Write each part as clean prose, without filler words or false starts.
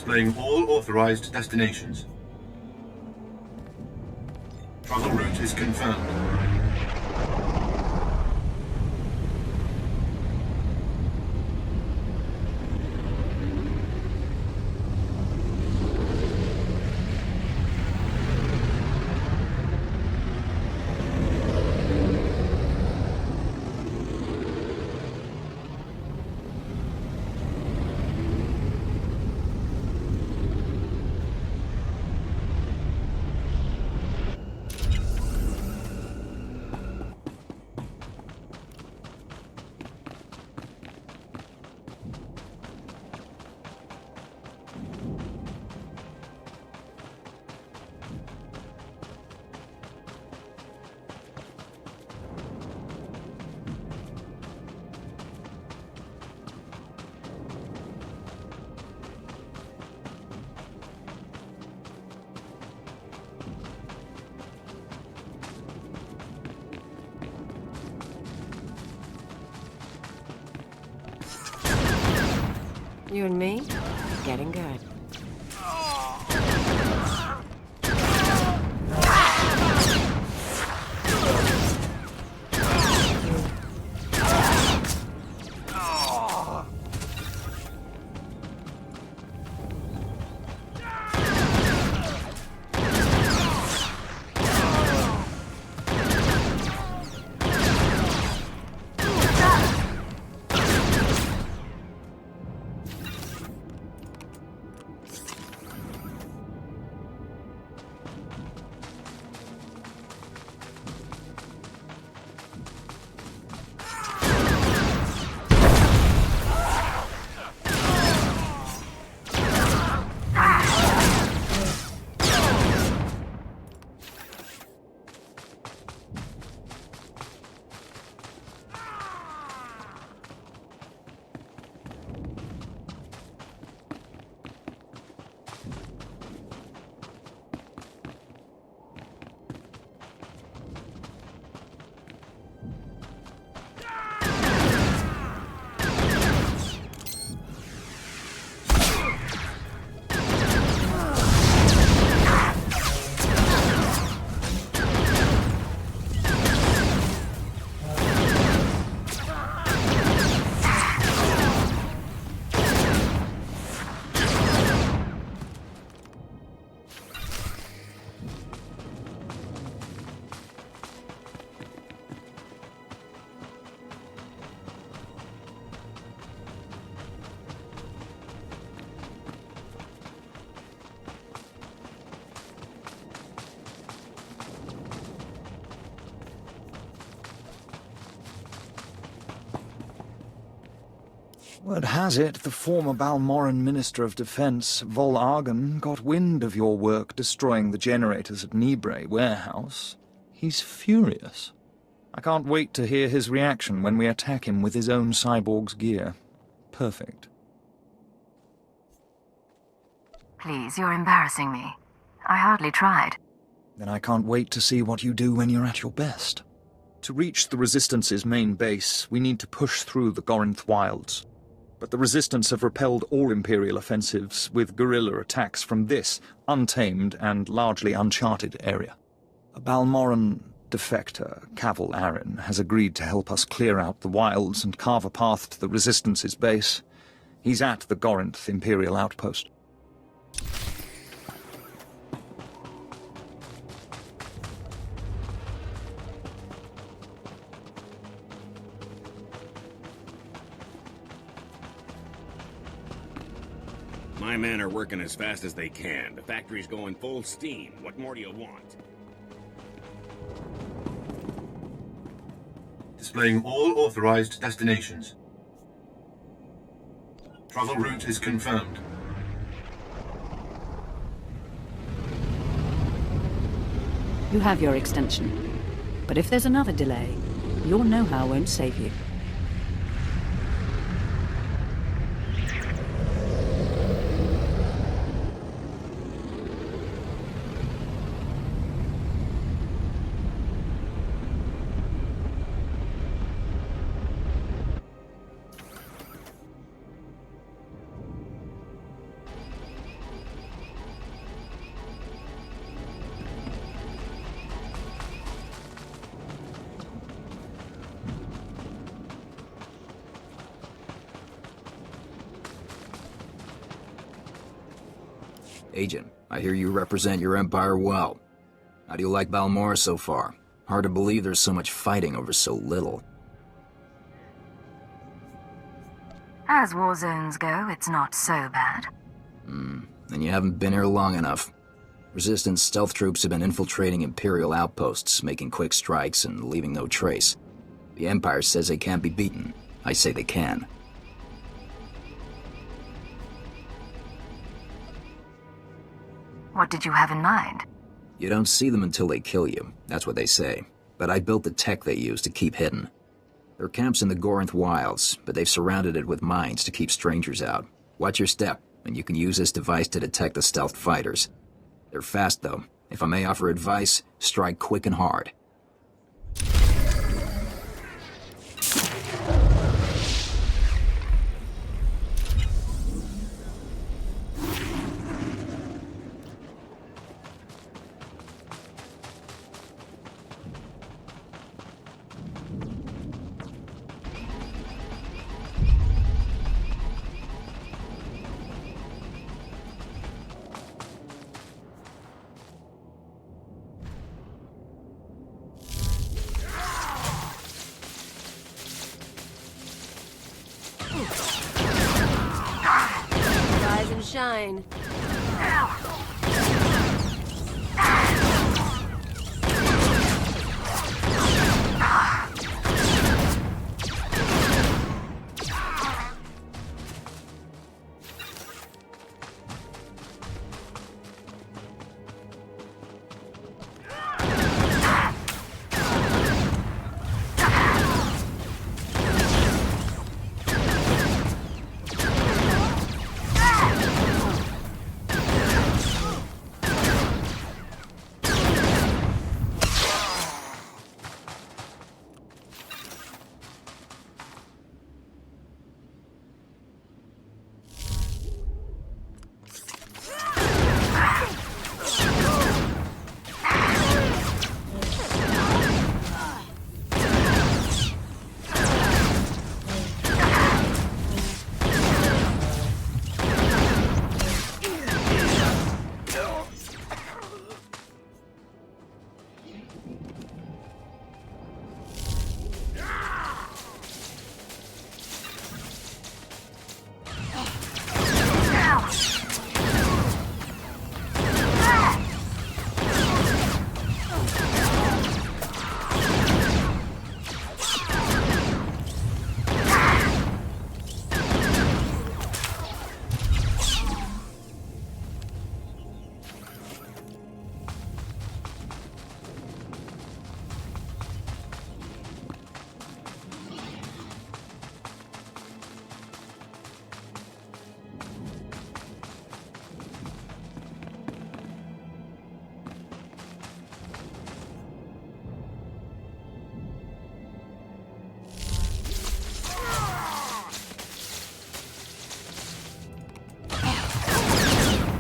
Displaying all authorized destinations. Travel route is confirmed. You and me? Getting good. Word has it, the former Balmoran Minister of Defence, Vol Argon, got wind of your work destroying the generators at Nibre Warehouse. He's furious. I can't wait to hear his reaction when we attack him with his own cyborg's gear. Perfect. Please, you're embarrassing me. I hardly tried. Then I can't wait to see what you do when you're at your best. To reach the Resistance's main base, we need to push through the Gorinth wilds. But the Resistance have repelled all Imperial offensives with guerrilla attacks from this untamed and largely uncharted area. A Balmoran defector, Cavil Aaron, has agreed to help us clear out the wilds and carve a path to the Resistance's base. He's at the Gorinth Imperial outpost. My men are working as fast as they can. The factory's going full steam. What more do you want? Displaying all authorized destinations. Travel route is confirmed. You have your extension. But if there's another delay, your know-how won't save you. Agent, I hear you represent your empire well. How do you like Balmora so far? Hard to believe there's so much fighting over so little. As war zones go, it's not so bad. Then you haven't been here long enough. Resistance stealth troops have been infiltrating Imperial outposts, making quick strikes and leaving no trace. The Empire says they can't be beaten. I say they can. What did you have in mind? You don't see them until they kill you. That's what they say. But I built the tech they use to keep hidden. There are camps in the Gorinth wilds, but they've surrounded it with mines to keep strangers out. Watch your step, and you can use this device to detect the stealth fighters. They're fast, though. If I may offer advice, strike quick and hard. Rise and shine.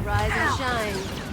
Rise and shine.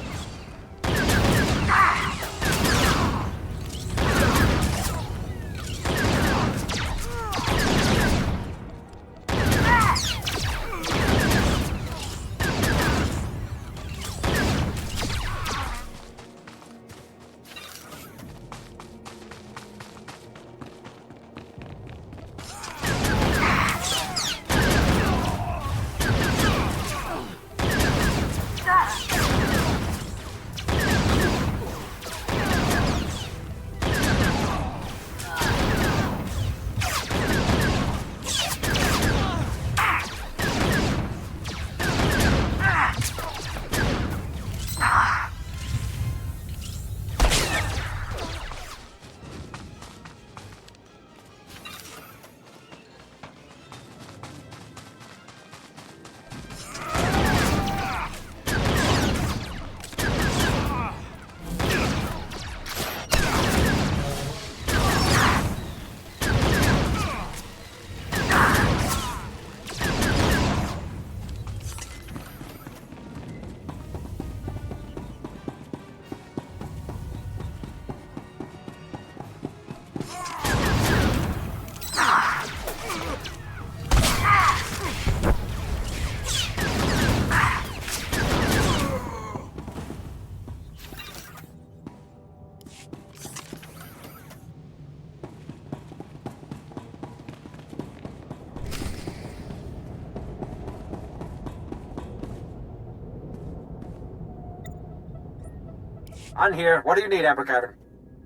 I'm here. What do you need, Amber Cavern?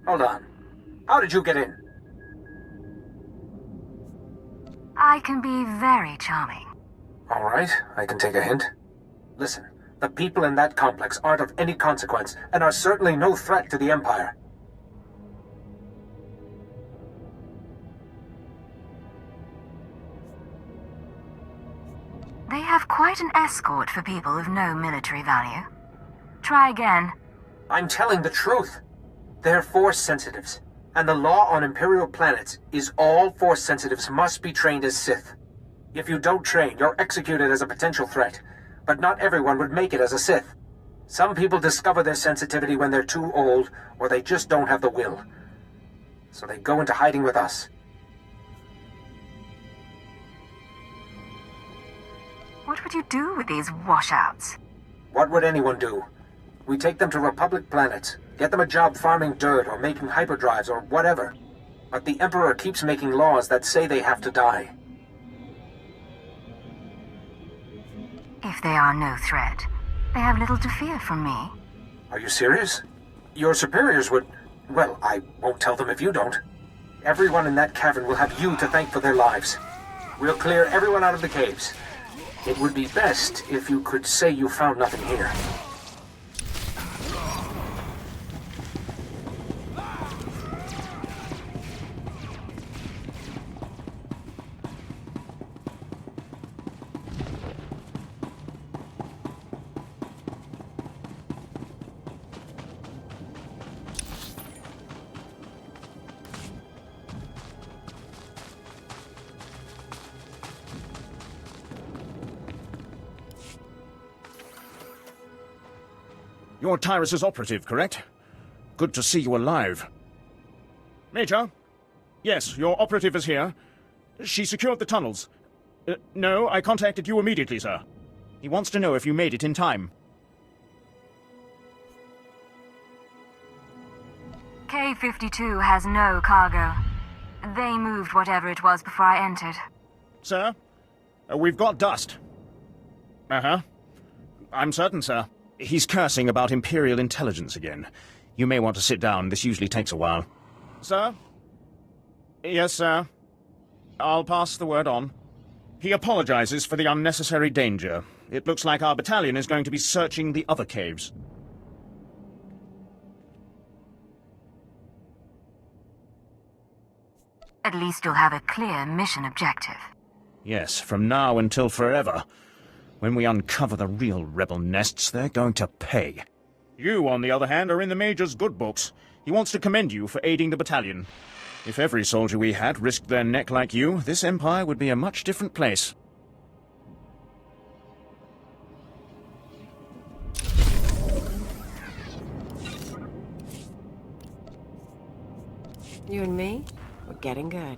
Hold on. How did you get in? I can be very charming. All right, I can take a hint. Listen, the people in that complex aren't of any consequence and are certainly no threat to the Empire. They have quite an escort for people of no military value. Try again. I'm telling the truth. They're Force sensitives, and the law on Imperial planets is all Force sensitives must be trained as Sith. If you don't train, you're executed as a potential threat, but not everyone would make it as a Sith. Some people discover their sensitivity when they're too old, or they just don't have the will. So they go into hiding with us. What would you do with these washouts? What would anyone do? We take them to Republic planets, get them a job farming dirt or making hyperdrives or whatever. But the Emperor keeps making laws that say they have to die. If they are no threat, they have little to fear from me. Are you serious? Your superiors would... Well, I won't tell them if you don't. Everyone in that cavern will have you to thank for their lives. We'll clear everyone out of the caves. It would be best if you could say you found nothing here. You're Tyrus's operative, correct? Good to see you alive. Major? Yes, your operative is here. She secured the tunnels. No, I contacted you immediately, sir. He wants to know if you made it in time. K-52 has no cargo. They moved whatever it was before I entered. Sir? We've got dust. Uh-huh. I'm certain, sir. He's cursing about Imperial intelligence again. You may want to sit down. This usually takes a while. Sir? Yes, sir. I'll pass the word on. He apologizes for the unnecessary danger. It looks like our battalion is going to be searching the other caves. At least you'll have a clear mission objective. Yes, from now until forever. When we uncover the real rebel nests, they're going to pay. You, on the other hand, are in the Major's good books. He wants to commend you for aiding the battalion. If every soldier we had risked their neck like you, this Empire would be a much different place. You and me, we're getting good.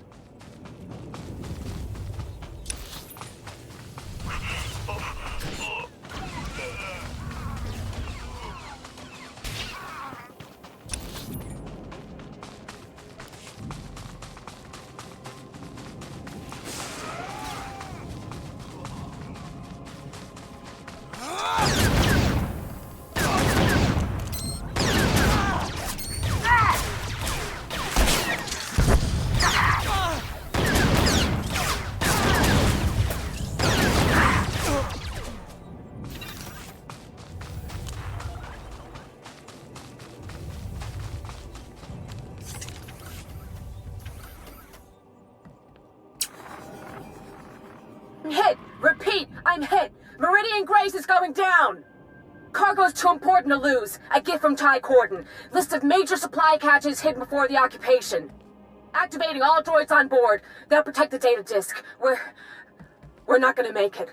Hit! Repeat! I'm hit! Meridian Grace is going down! Cargo's too important to lose. A gift from Ty Corden. List of major supply caches hidden before the occupation. Activating all droids on board. They'll protect the data disk. We're not gonna make it.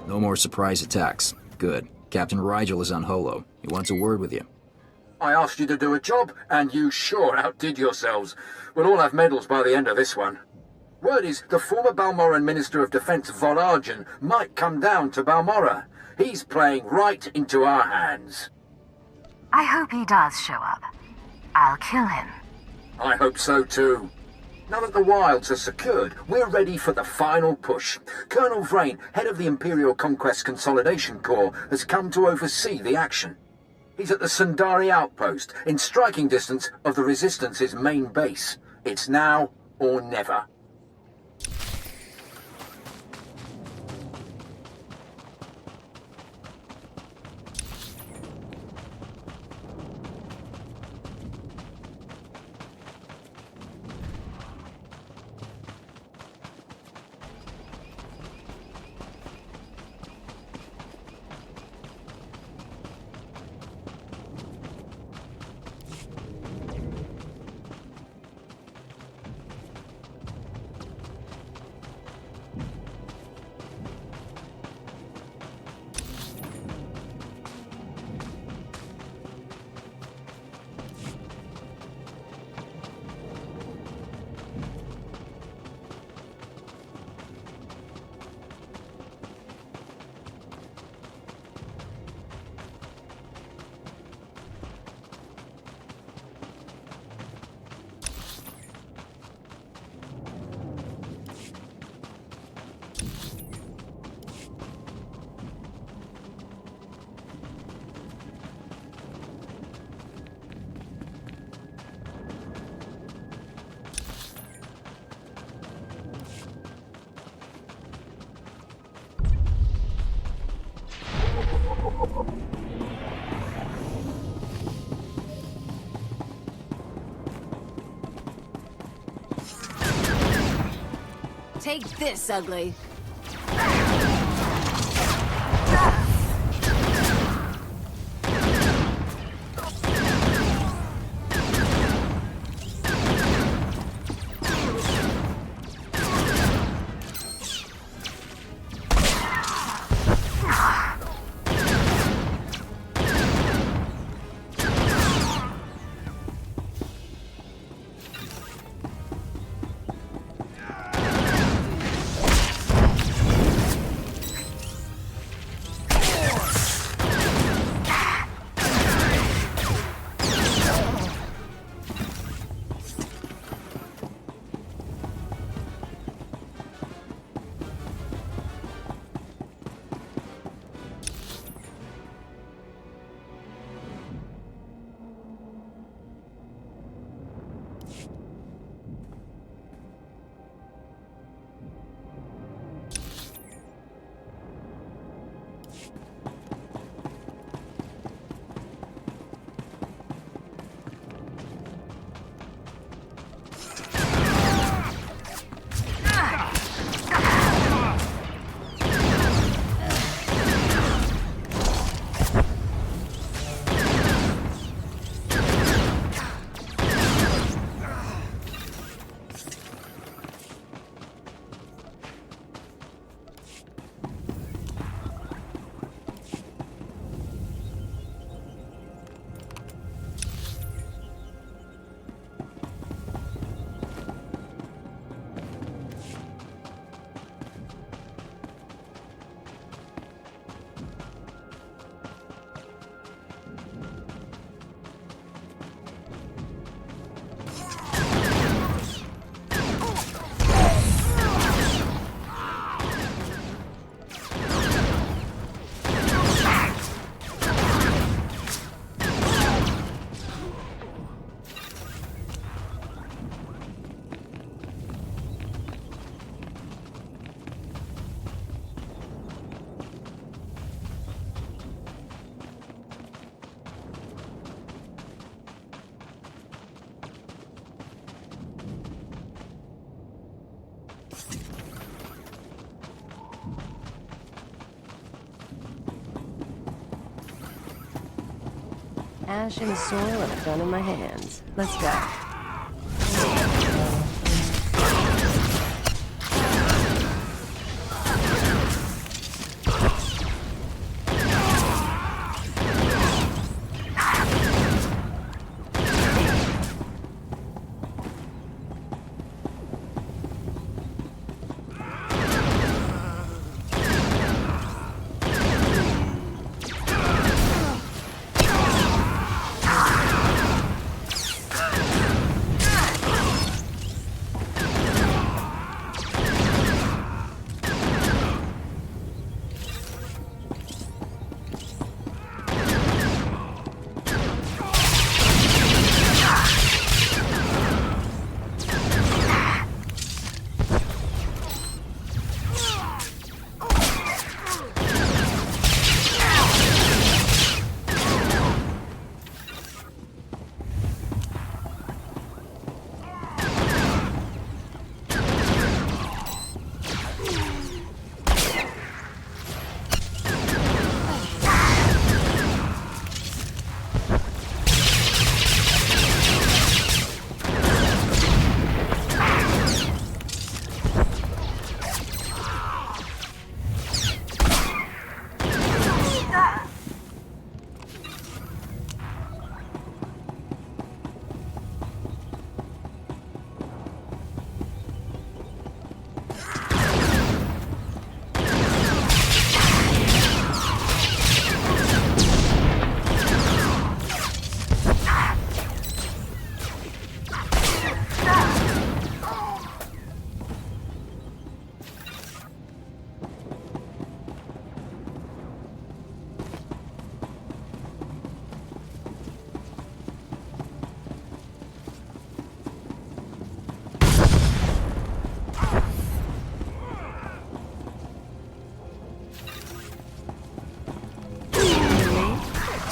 No more surprise attacks. Good. Captain Rigel is on Holo. He wants a word with you. I asked you to do a job, and you sure outdid yourselves. We'll all have medals by the end of this one. Word is, the former Balmoran Minister of Defense Von Argen might come down to Balmora. He's playing right into our hands. I hope he does show up. I'll kill him. I hope so too. Now that the wilds are secured, we're ready for the final push. Colonel Vrain, head of the Imperial Conquest Consolidation Corps, has come to oversee the action. He's at the Sundari outpost, in striking distance of the Resistance's main base. It's now or never. Take this, ugly. Ash and soil and a gun in my hands. Let's go.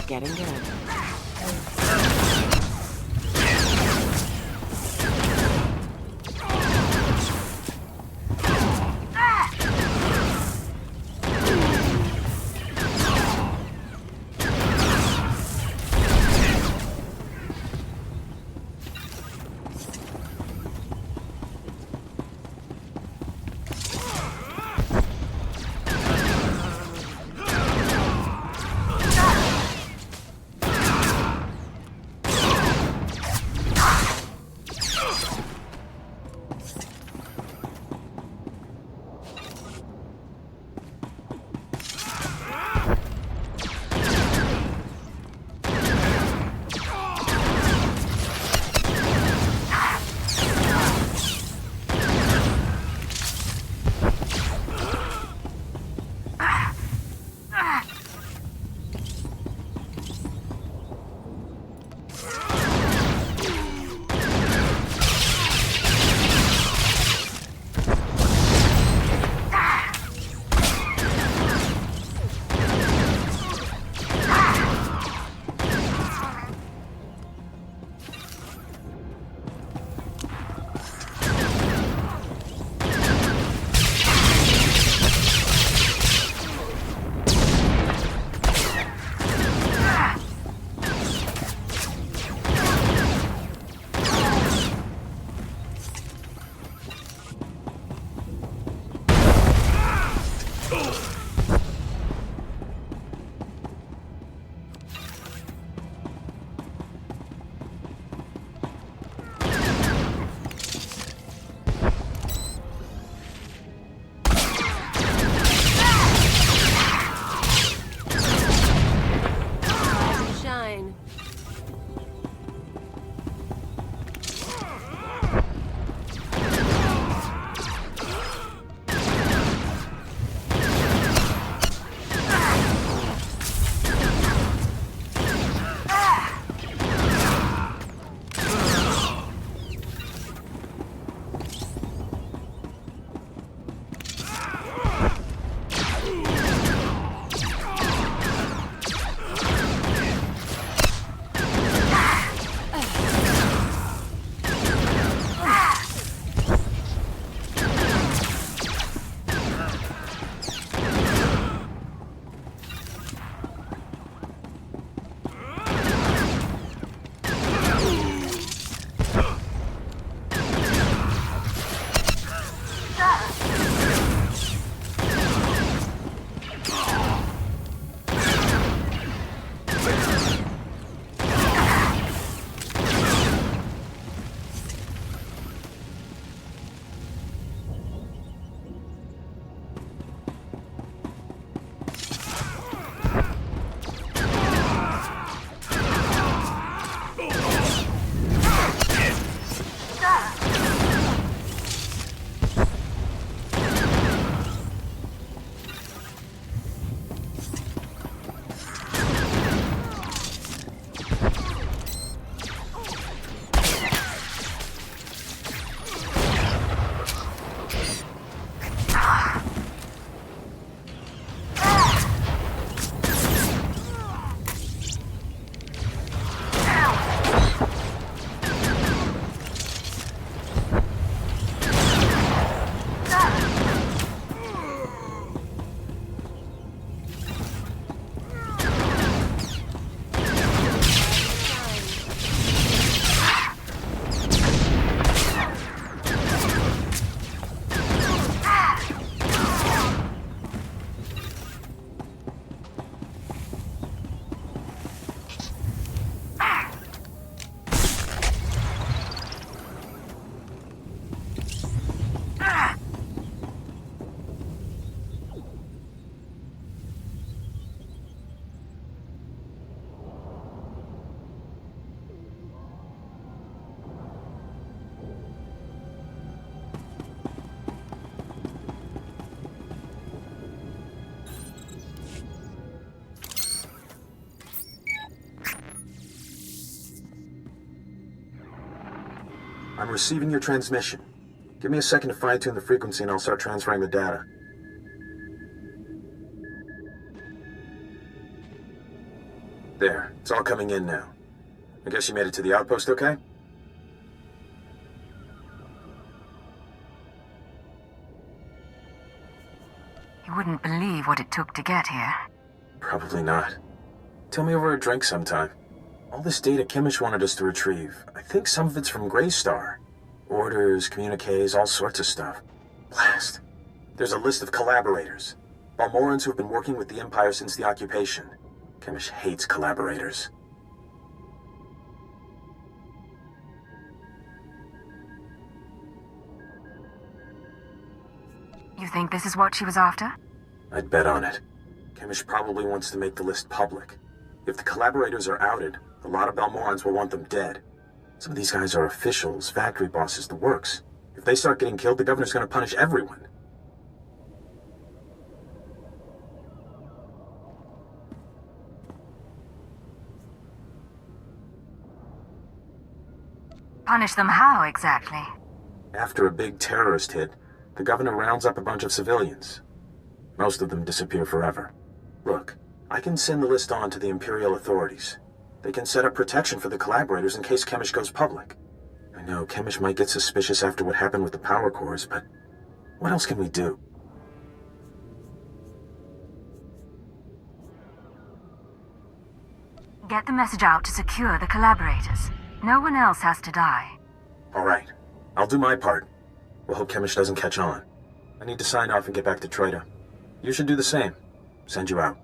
getting good. I'm receiving your transmission. Give me a second to fine-tune the frequency and I'll start transferring the data. There, it's all coming in now. I guess you made it to the outpost okay? You wouldn't believe what it took to get here. Probably not. Tell me over a drink sometime. All this data Kimmich wanted us to retrieve, I think some of it's from SWTOR. Orders, communiques, all sorts of stuff. Blast. There's a list of collaborators. Balmorans who've been working with the Empire since the occupation. Kimmich hates collaborators. You think this is what she was after? I'd bet on it. Kimmich probably wants to make the list public. If the collaborators are outed, a lot of Balmorans will want them dead. Some of these guys are officials, factory bosses, the works. If they start getting killed, the governor's gonna punish everyone. Punish them how, exactly? After a big terrorist hit, the governor rounds up a bunch of civilians. Most of them disappear forever. Look, I can send the list on to the Imperial authorities. They can set up protection for the collaborators in case Kimmich goes public. I know Kimmich might get suspicious after what happened with the power cores, but what else can we do? Get the message out to secure the collaborators. No one else has to die. All right. I'll do my part. We'll hope Kimmich doesn't catch on. I need to sign off and get back to Troita. You should do the same. Send you out.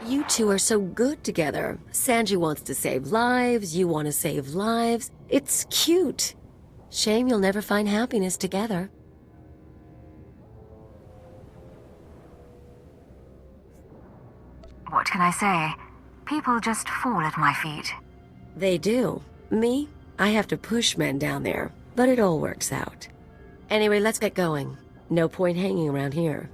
You two are so good together. Sanji wants to save lives, you want to save lives. It's cute. Shame you'll never find happiness together. What can I say? People just fall at my feet. They do. Me? I have to push men down there, but it all works out. Anyway, let's get going. No point hanging around here.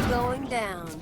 Going down.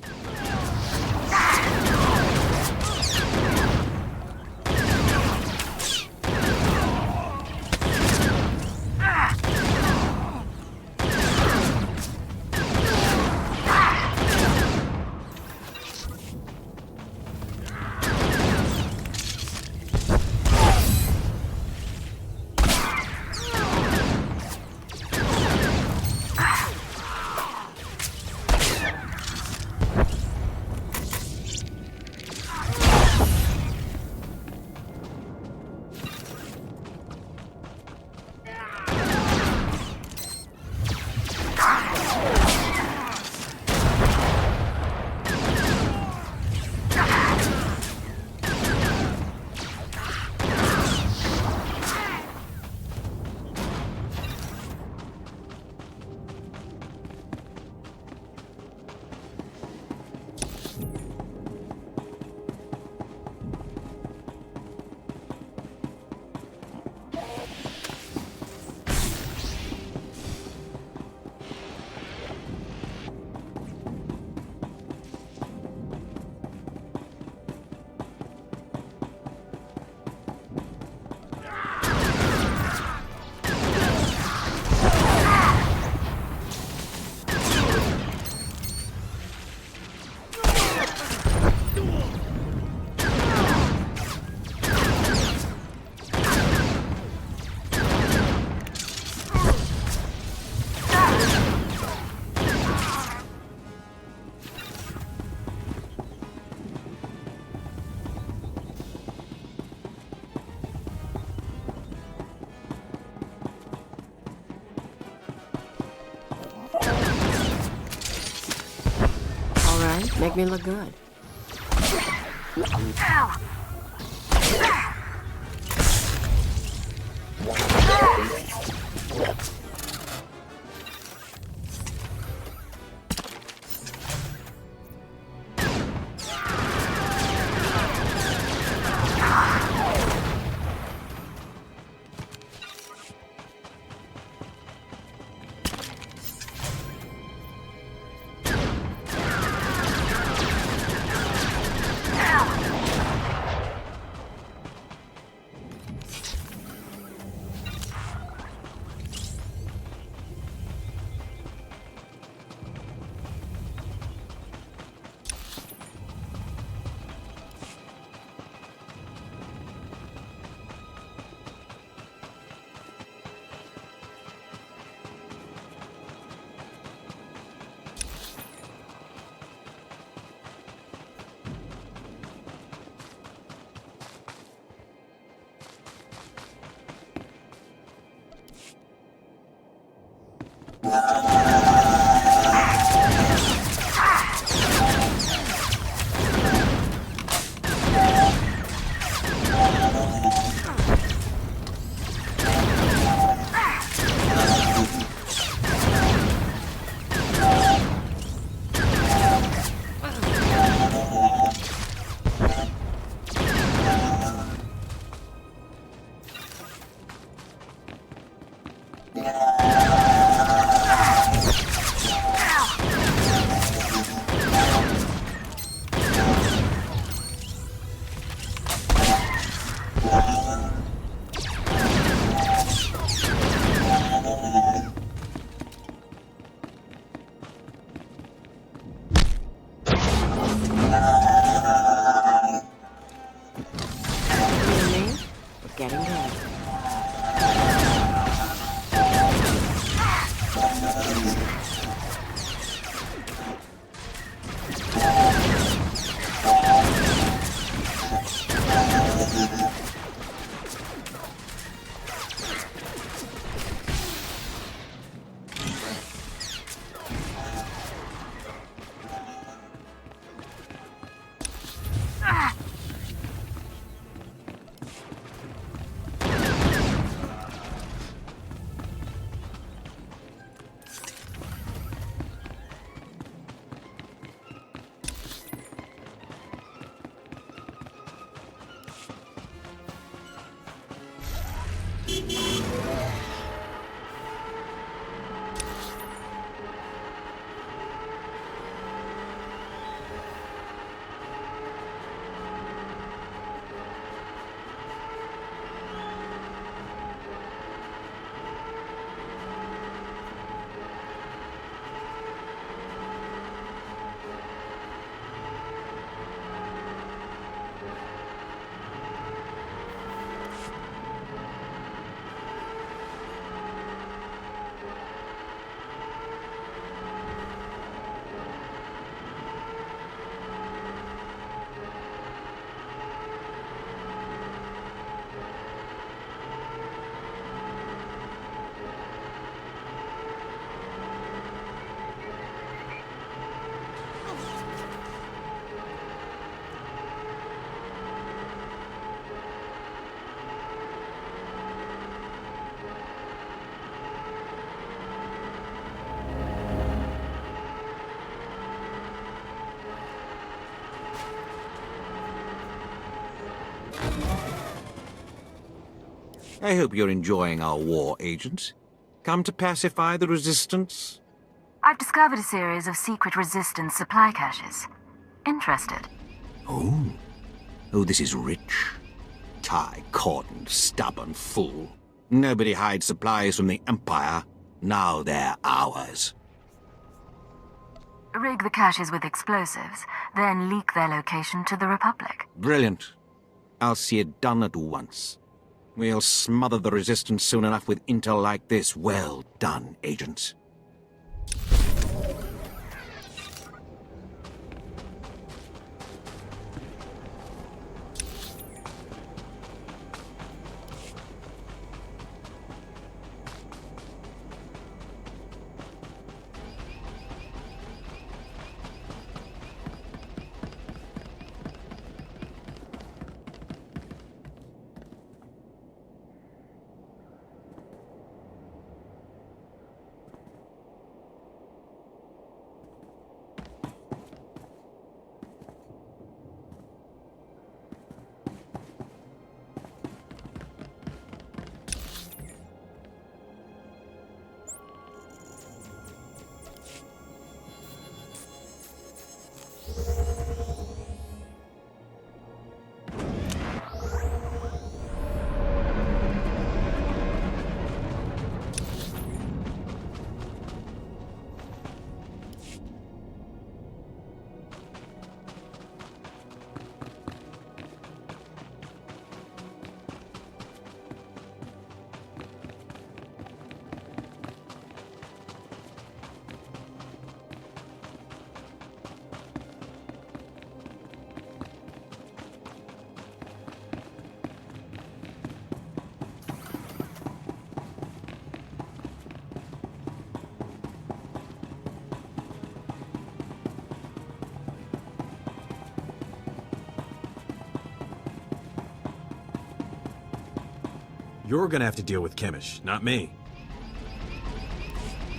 Make me look good. Ow! I hope you're enjoying our war, agents. Come to pacify the Resistance? I've discovered a series of secret resistance supply caches. Interested? Oh. Oh, this is rich. Tie-cordoned, stubborn fool. Nobody hides supplies from the Empire. Now they're ours. Rig the caches with explosives, then leak their location to the Republic. Brilliant. I'll see it done at once. We'll smother the Resistance soon enough with intel like this. Well done, agents. You're gonna have to deal with Chemish, not me.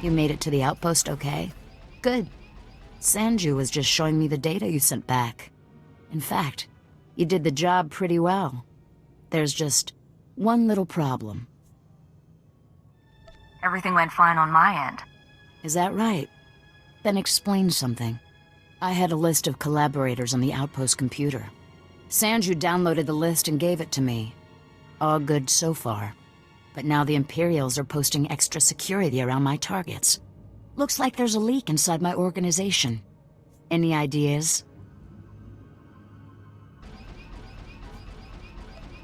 You made it to the outpost okay? Good. Sanju was just showing me the data you sent back. In fact, you did the job pretty well. There's just one little problem. Everything went fine on my end. Is that right? Then explain something. I had a list of collaborators on the outpost computer. Sanju downloaded the list and gave it to me. All good so far. But now the Imperials are posting extra security around my targets. Looks like there's a leak inside my organization. Any ideas?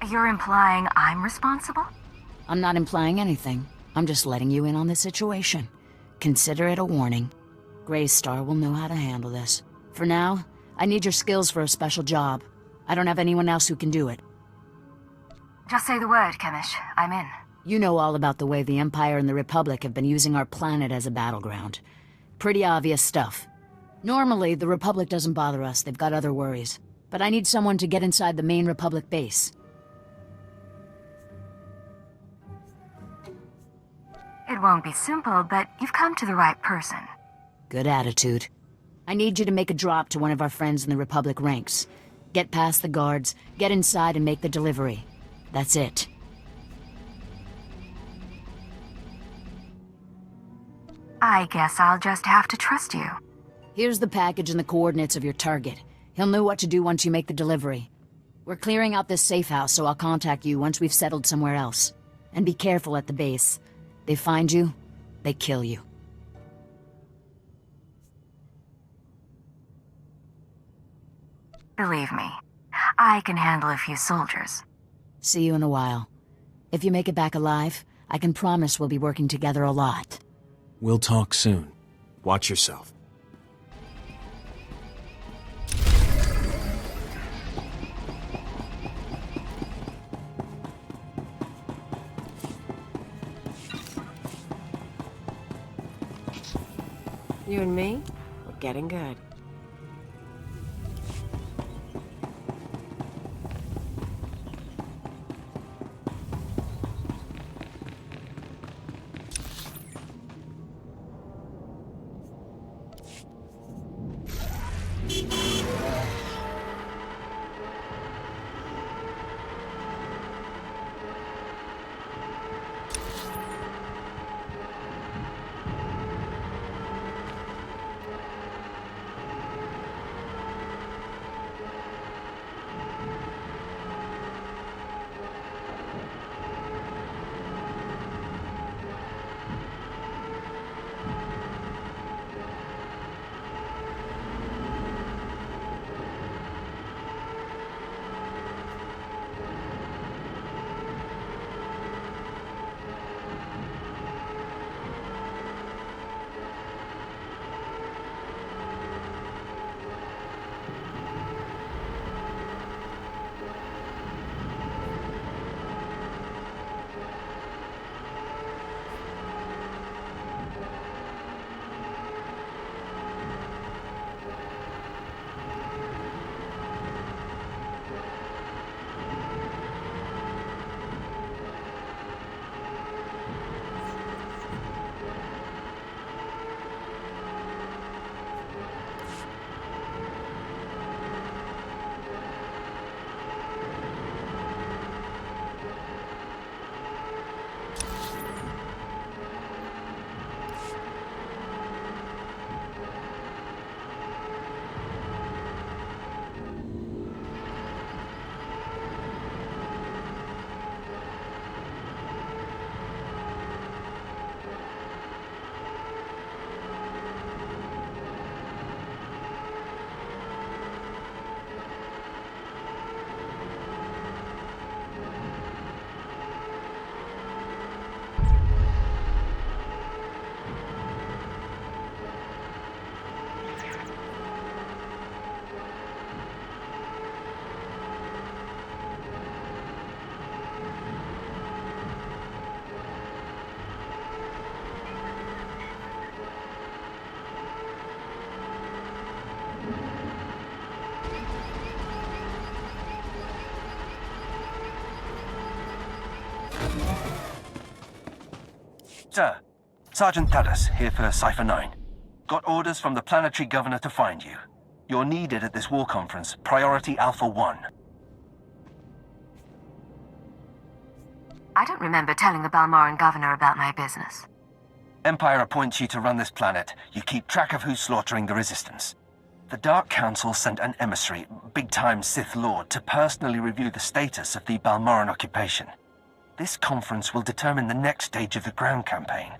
You're implying I'm responsible? I'm not implying anything. I'm just letting you in on the situation. Consider it a warning. Greystar will know how to handle this. For now, I need your skills for a special job. I don't have anyone else who can do it. Just say the word, Chemish. I'm in. You know all about the way the Empire and the Republic have been using our planet as a battleground. Pretty obvious stuff. Normally, the Republic doesn't bother us. They've got other worries. But I need someone to get inside the main Republic base. It won't be simple, but you've come to the right person. Good attitude. I need you to make a drop to one of our friends in the Republic ranks. Get past the guards, get inside and make the delivery. That's it. I guess I'll just have to trust you. Here's the package and the coordinates of your target. He'll know what to do once you make the delivery. We're clearing out this safe house, so I'll contact you once we've settled somewhere else. And be careful at the base. They find you, they kill you. Believe me, I can handle a few soldiers. See you in a while. If you make it back alive, I can promise we'll be working together a lot. We'll talk soon. Watch yourself. You and me, we're getting good. Sir, Sergeant Thaddeus, here for Cypher 9. Got orders from the planetary governor to find you. You're needed at this war conference, Priority Alpha 1. I don't remember telling the Balmoran governor about my business. Empire appoints you to run this planet. You keep track of who's slaughtering the Resistance. The Dark Council sent an emissary, big-time Sith Lord, to personally review the status of the Balmoran occupation. This conference will determine the next stage of the ground campaign.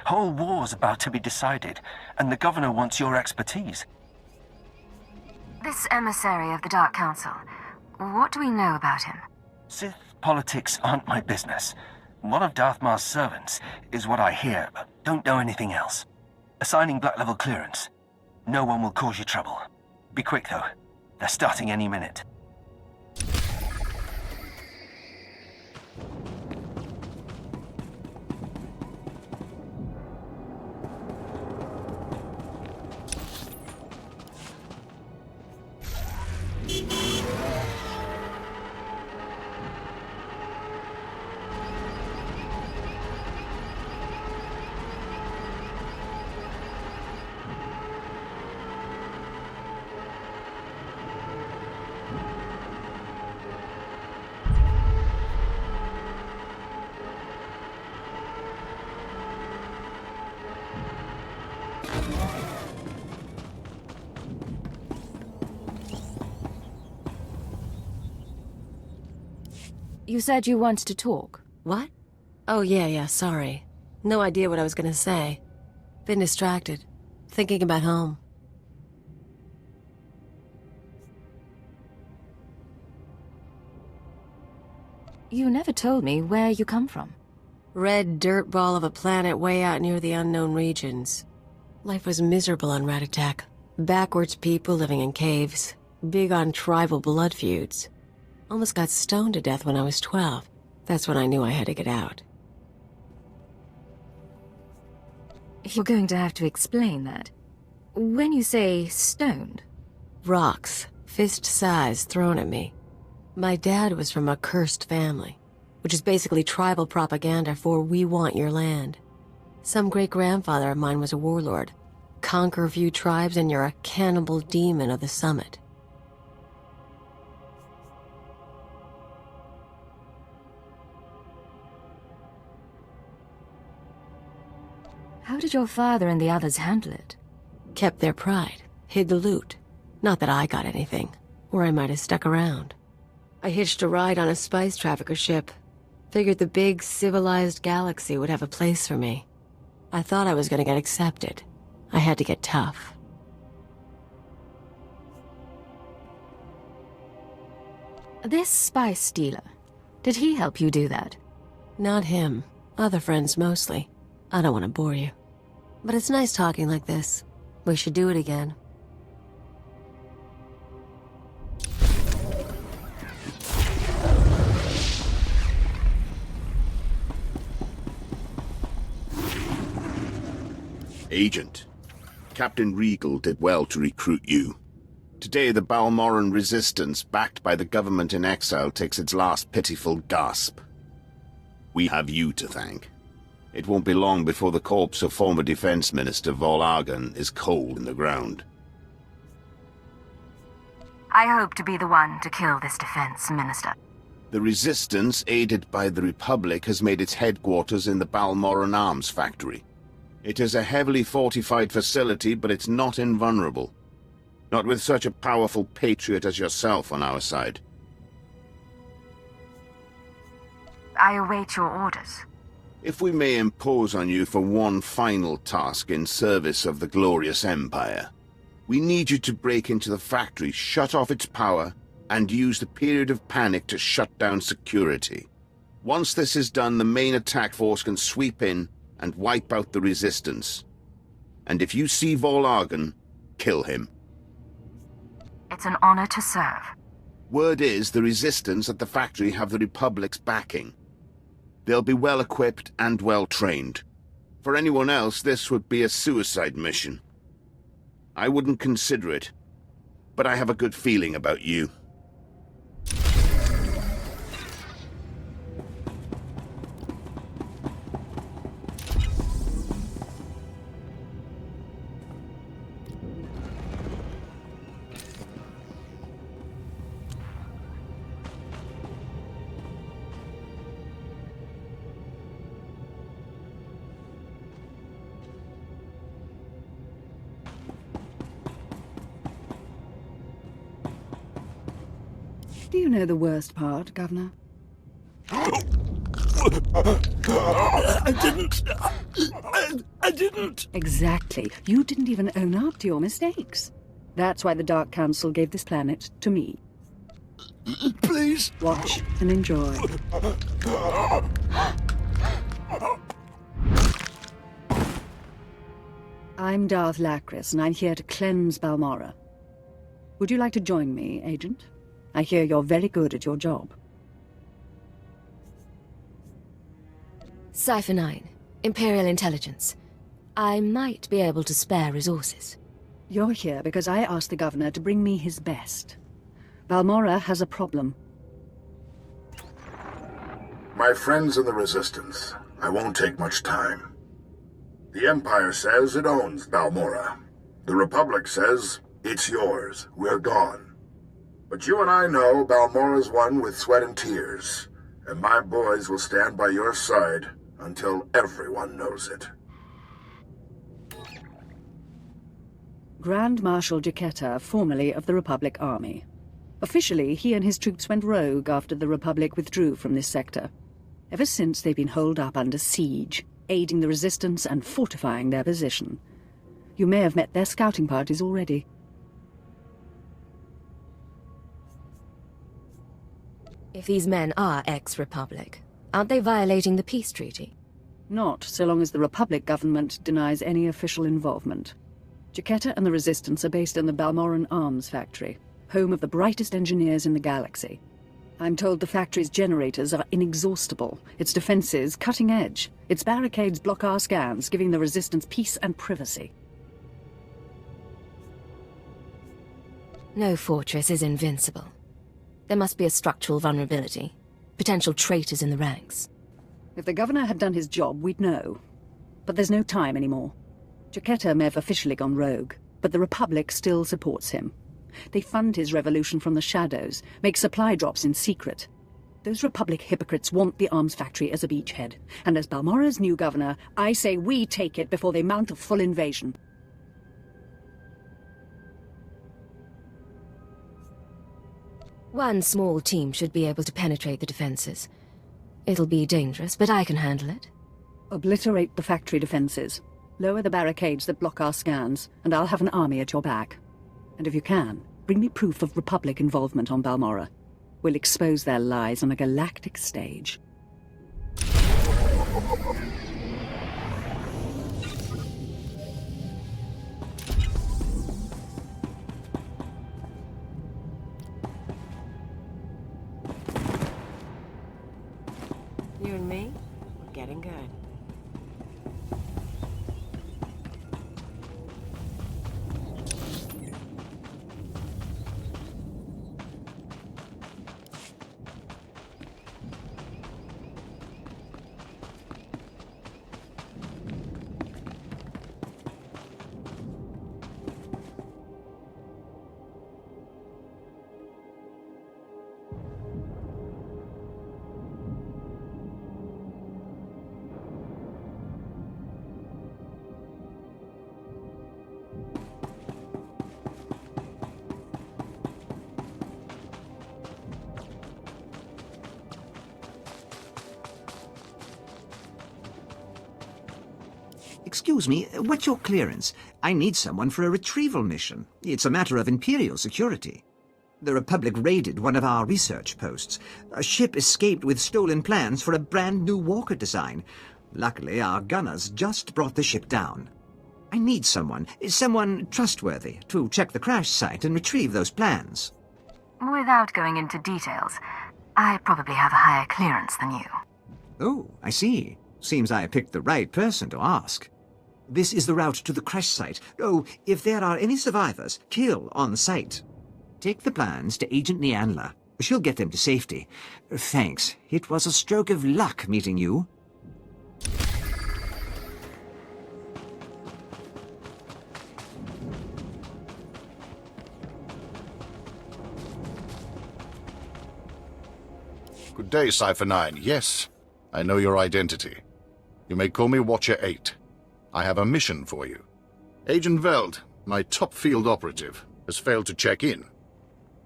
Whole war's about to be decided, and the governor wants your expertise. This emissary of the Dark Council, what do we know about him? Sith politics aren't my business. One of Darth Mar's servants is what I hear, but don't know anything else. Assigning black-level clearance. No one will cause you trouble. Be quick, though. They're starting any minute. You said you wanted to talk. What? Oh, yeah, sorry. No idea what I was gonna say. Been distracted. Thinking about home. You never told me where you come from. Red dirt ball of a planet way out near the unknown regions. Life was miserable on Ratatak. Backwards people living in caves. Big on tribal blood feuds. Almost got stoned to death when I was 12. That's when I knew I had to get out. You're going to have to explain that. When you say stoned... Rocks, fist-size, thrown at me. My dad was from a cursed family, which is basically tribal propaganda for "we want your land." Some great-grandfather of mine was a warlord. Conquer a few tribes and you're a cannibal demon of the summit. How did your father and the others handle it? Kept their pride, hid the loot. Not that I got anything, or I might have stuck around. I hitched a ride on a spice trafficker ship. Figured the big, civilized galaxy would have a place for me. I thought I was gonna get accepted. I had to get tough. This spice dealer, did he help you do that? Not him. Other friends mostly. I don't want to bore you. But it's nice talking like this. We should do it again. Agent, Captain Regal did well to recruit you. Today the Balmoran resistance, backed by the government in exile, takes its last pitiful gasp. We have you to thank. It won't be long before the corpse of former Defense Minister Vol Argon is cold in the ground. I hope to be the one to kill this Defense Minister. The Resistance, aided by the Republic, has made its headquarters in the Balmoran Arms Factory. It is a heavily fortified facility, but it's not invulnerable. Not with such a powerful patriot as yourself on our side. I await your orders. If we may impose on you for one final task in service of the glorious Empire, we need you to break into the factory, shut off its power, and use the period of panic to shut down security. Once this is done, the main attack force can sweep in and wipe out the Resistance. And if you see Vol Argon, kill him. It's an honor to serve. Word is the Resistance at the factory have the Republic's backing. They'll be well-equipped and well-trained. For anyone else, this would be a suicide mission. I wouldn't consider it, but I have a good feeling about you. Do you know the worst part, Governor? I didn't. Exactly. You didn't even own up to your mistakes. That's why the Dark Council gave this planet to me. Please. Watch and enjoy. I'm Darth Lacris, and I'm here to cleanse Balmorra. Would you like to join me, Agent? I hear you're very good at your job. Cypher 9, Imperial Intelligence. I might be able to spare resources. You're here because I asked the Governor to bring me his best. Balmorra has a problem. My friends in the Resistance, I won't take much time. The Empire says it owns Balmorra. The Republic says it's yours. We're gone. But you and I know Balmorra's won with sweat and tears, and my boys will stand by your side until everyone knows it. Grand Marshal Jaquetta, formerly of the Republic Army. Officially, he and his troops went rogue after the Republic withdrew from this sector. Ever since, they've been holed up under siege, aiding the Resistance and fortifying their position. You may have met their scouting parties already. If these men are ex-Republic, aren't they violating the peace treaty? Not so long as the Republic government denies any official involvement. Jaquetta and the Resistance are based in the Balmorran Arms Factory, home of the brightest engineers in the galaxy. I'm told the factory's generators are inexhaustible, its defenses cutting edge, its barricades block our scans, giving the Resistance peace and privacy. No fortress is invincible. There must be a structural vulnerability, potential traitors in the ranks. If the Governor had done his job, we'd know. But there's no time anymore. Jaquetta may have officially gone rogue, but the Republic still supports him. They fund his revolution from the shadows, make supply drops in secret. Those Republic hypocrites want the arms factory as a beachhead, and as Balmorra's new governor, I say we take it before they mount a full invasion. One small team should be able to penetrate the defenses. It'll be dangerous, but I can handle it. Obliterate the factory defenses. Lower the barricades that block our scans, and I'll have an army at your back. And if you can, bring me proof of Republic involvement on Balmorra. We'll expose their lies on a galactic stage. You and me, we're getting good. Excuse me, what's your clearance? I need someone for a retrieval mission. It's a matter of Imperial security. The Republic raided one of our research posts. A ship escaped with stolen plans for a brand new walker design. Luckily, our gunners just brought the ship down. I need someone trustworthy, to check the crash site and retrieve those plans. Without going into details, I probably have a higher clearance than you. Oh, I see. Seems I picked the right person to ask. This is the route to the crash site. Oh, if there are any survivors, kill on site. Take the plans to Agent Nianla. She'll get them to safety. Thanks. It was a stroke of luck meeting you. Good day, Cypher 9. Yes, I know your identity. You may call me Watcher 8. I have a mission for you. Agent Veld, my top field operative, has failed to check in.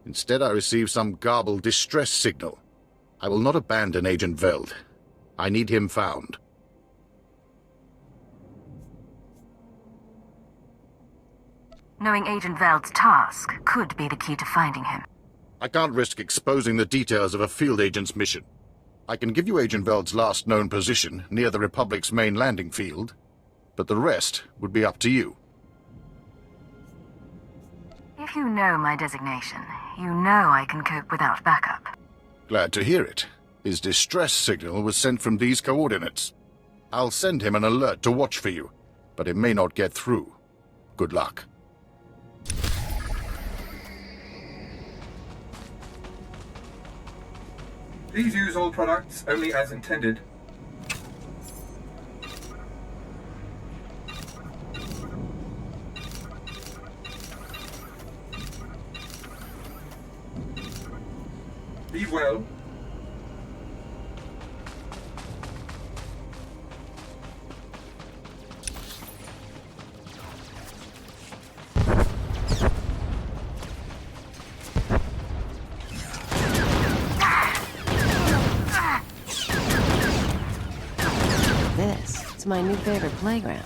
Instead, I receive some garbled distress signal. I will not abandon Agent Veld. I need him found. Knowing Agent Veld's task could be the key to finding him. I can't risk exposing the details of a field agent's mission. I can give you Agent Veld's last known position near the Republic's main landing field, but the rest would be up to you. If you know my designation, you know I can cope without backup. Glad to hear it. His distress signal was sent from these coordinates. I'll send him an alert to watch for you, but it may not get through. Good luck. Please use all products only as intended. Be well. This is my new favorite playground.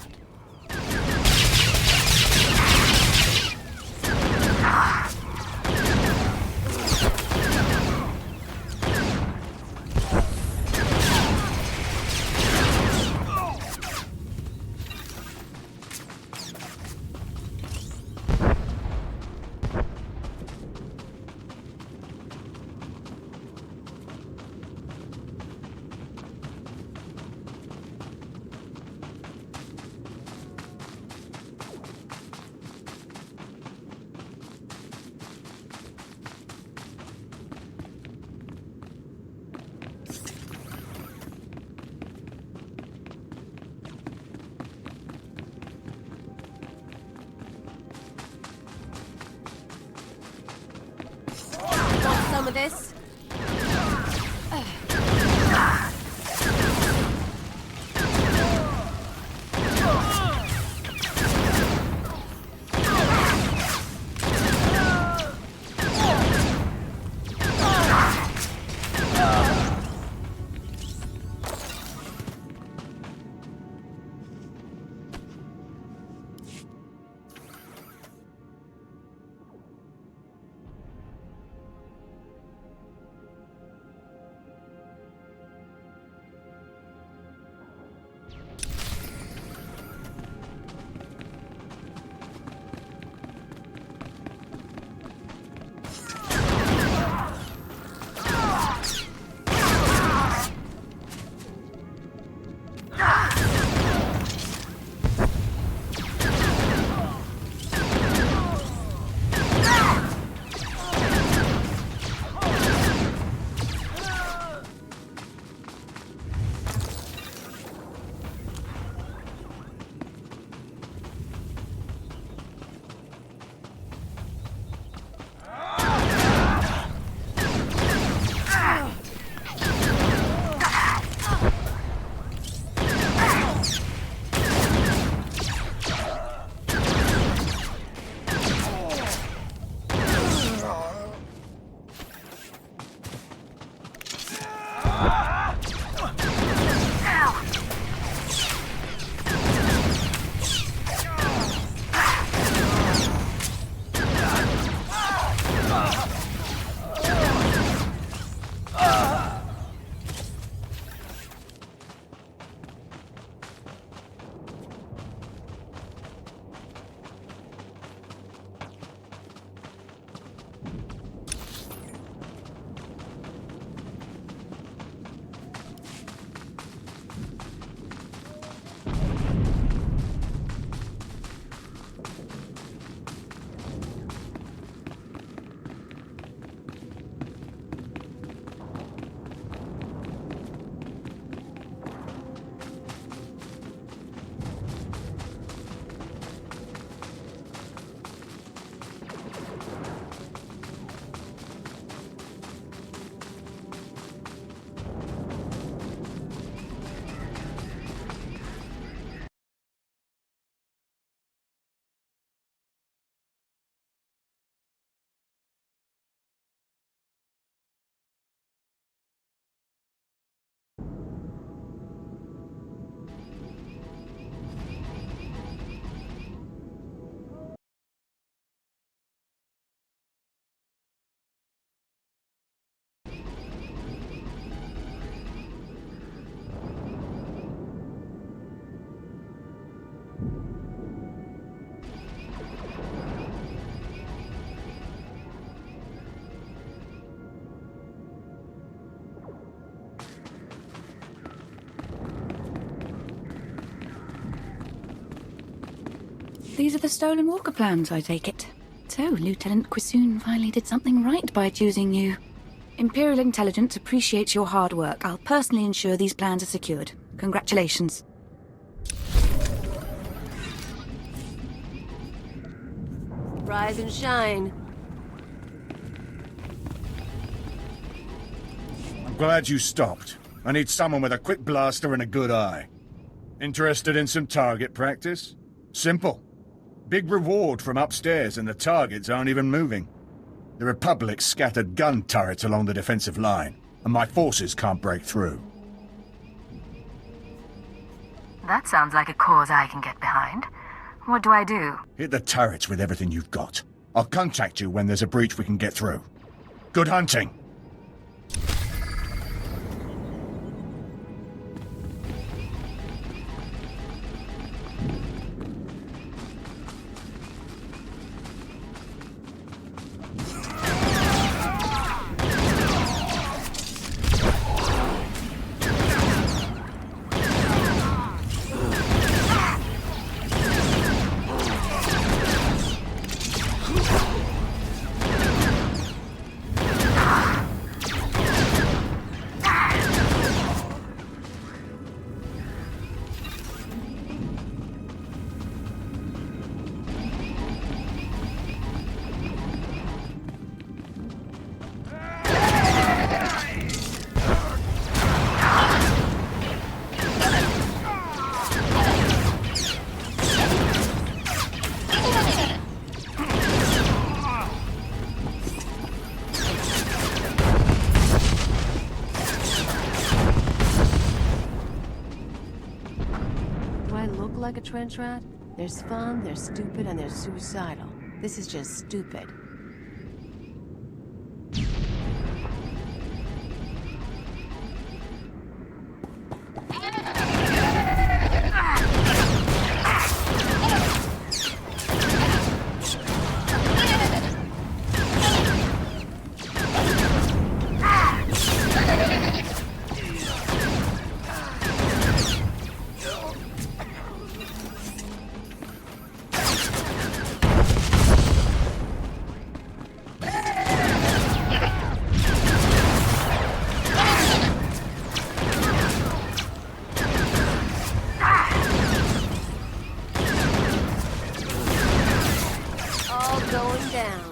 Some of this. These are the stolen Walker plans, I take it. So, Lieutenant Quisoon finally did something right by choosing you. Imperial Intelligence appreciates your hard work. I'll personally ensure these plans are secured. Congratulations. Rise and shine. I'm glad you stopped. I need someone with a quick blaster and a good eye. Interested in some target practice? Simple. Big reward from upstairs and the targets aren't even moving. The Republic scattered gun turrets along the defensive line, and my forces can't break through. That sounds like a cause I can get behind. What do I do? Hit the turrets with everything you've got. I'll contact you when there's a breach we can get through. Good hunting! Like a trench rat? There's fun, there's stupid, and there's suicidal. This is just stupid. Going down.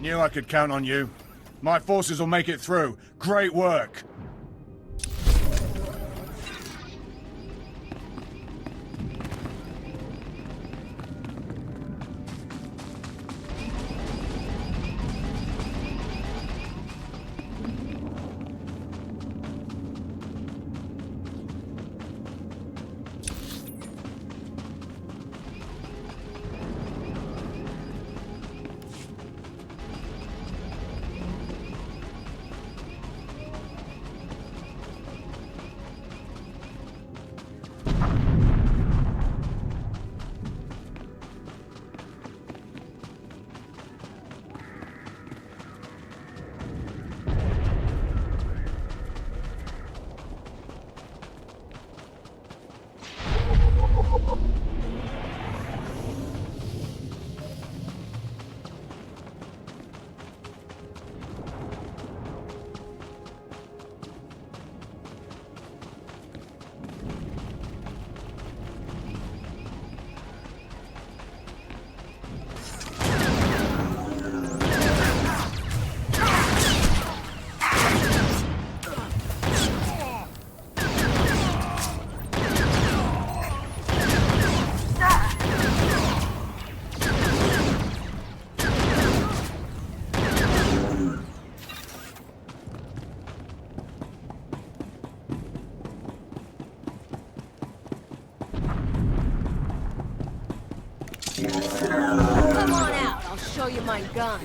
Knew I could count on you. My forces will make it through. Great work. Come on out, I'll show you my gun.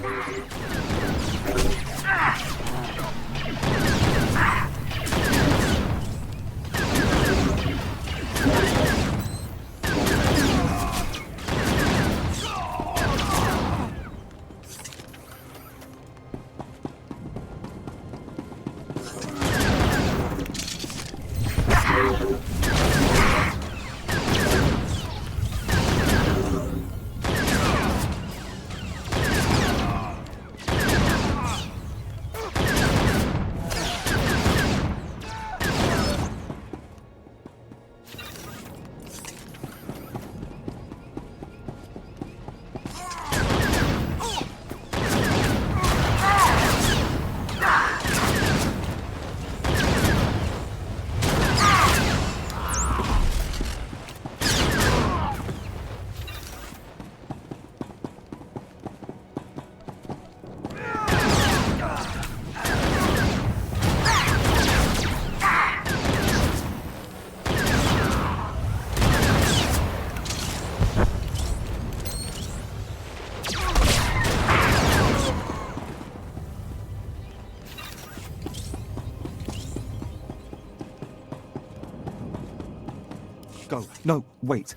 Go. No, wait.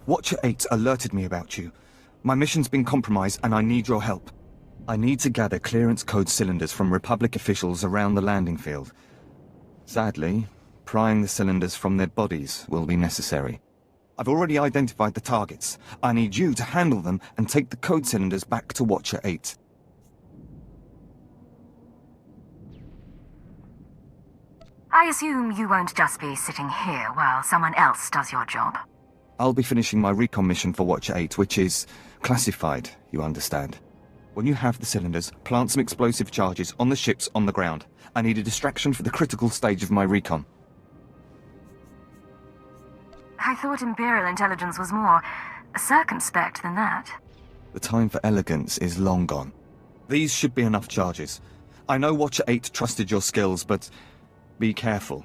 Watcher 8 alerted me about you. My mission's been compromised and I need your help. I need to gather clearance code cylinders from Republic officials around the landing field. Sadly, prying the cylinders from their bodies will be necessary. I've already identified the targets. I need you to handle them and take the code cylinders back to Watcher 8. I assume you won't just be sitting here while someone else does your job. I'll be finishing my recon mission for Watcher 8, which is classified, you understand. When you have the cylinders, plant some explosive charges on the ships on the ground. I need a distraction for the critical stage of my recon. I thought Imperial intelligence was more circumspect than that. The time for elegance is long gone. These should be enough charges. I know Watcher 8 trusted your skills, but be careful.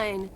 mine.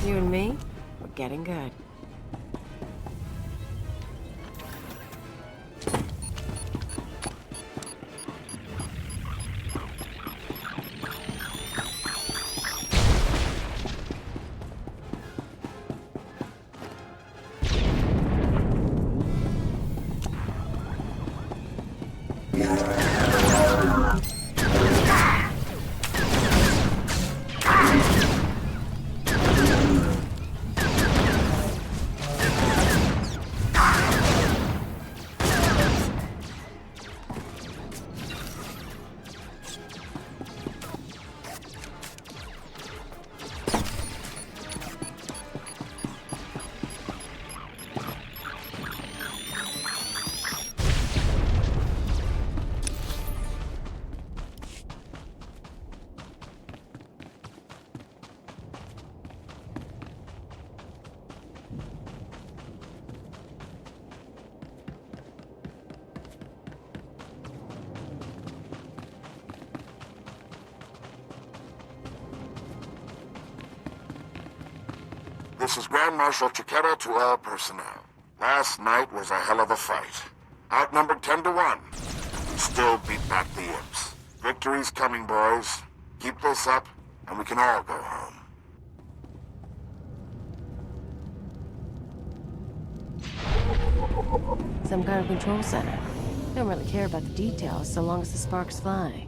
You and me, we're getting good. This is Grand Marshal Chiquera to all personnel. Last night was a hell of a fight. Outnumbered 10 to 1. We still beat back the imps. Victory's coming, boys. Keep this up, and we can all go home. Some kind of control center. Don't really care about the details so long as the sparks fly.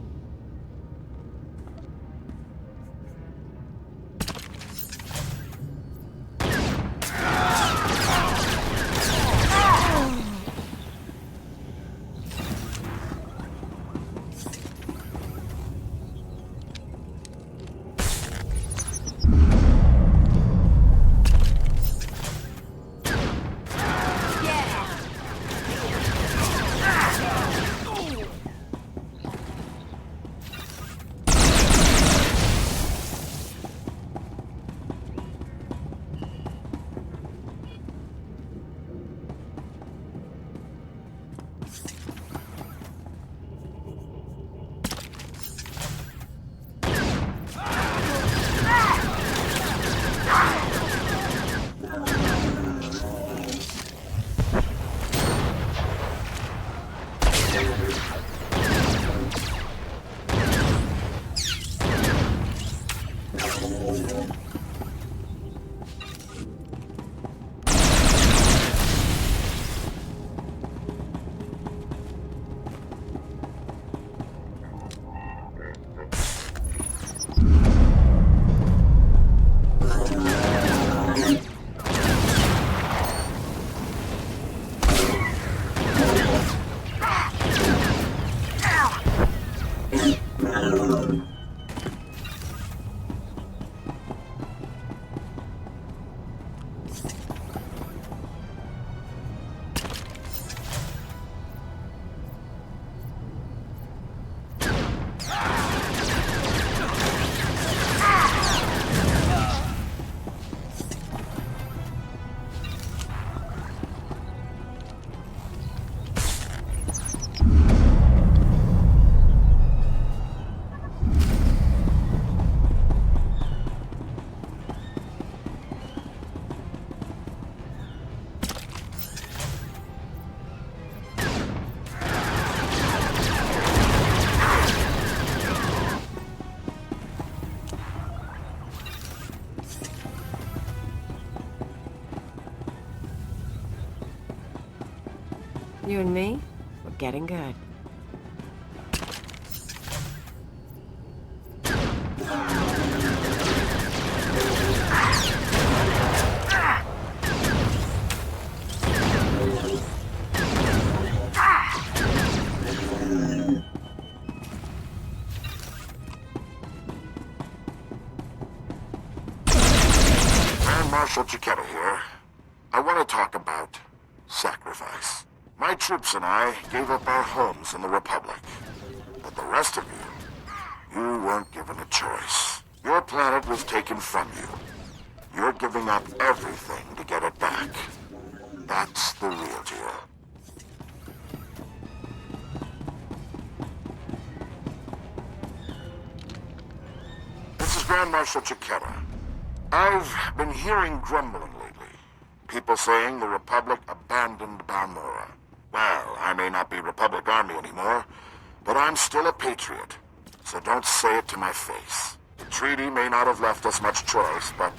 You and me, we're getting good. Marshal Chiquetta here. I want to talk about sacrifice. My troops and I gave up our homes in the Republic. But the rest of you weren't given a choice. Your planet was taken from you. You're giving up everything to get it back. That's the real deal. This is Grand Marshal Chiquetta. I've been hearing grumbling lately. People saying the Republic abandoned Balmora. Well, I may not be Republic Army anymore, but I'm still a patriot. So don't say it to my face. The treaty may not have left us much choice, but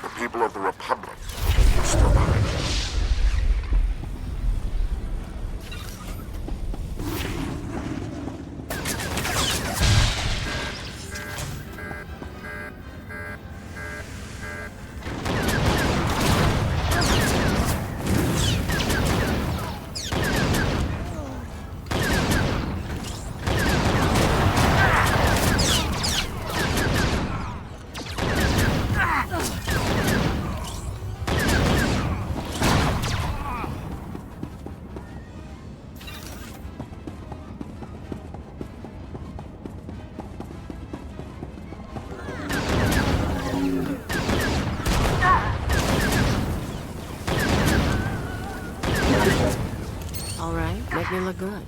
the people of the Republic are still behind us. All right, make me look good.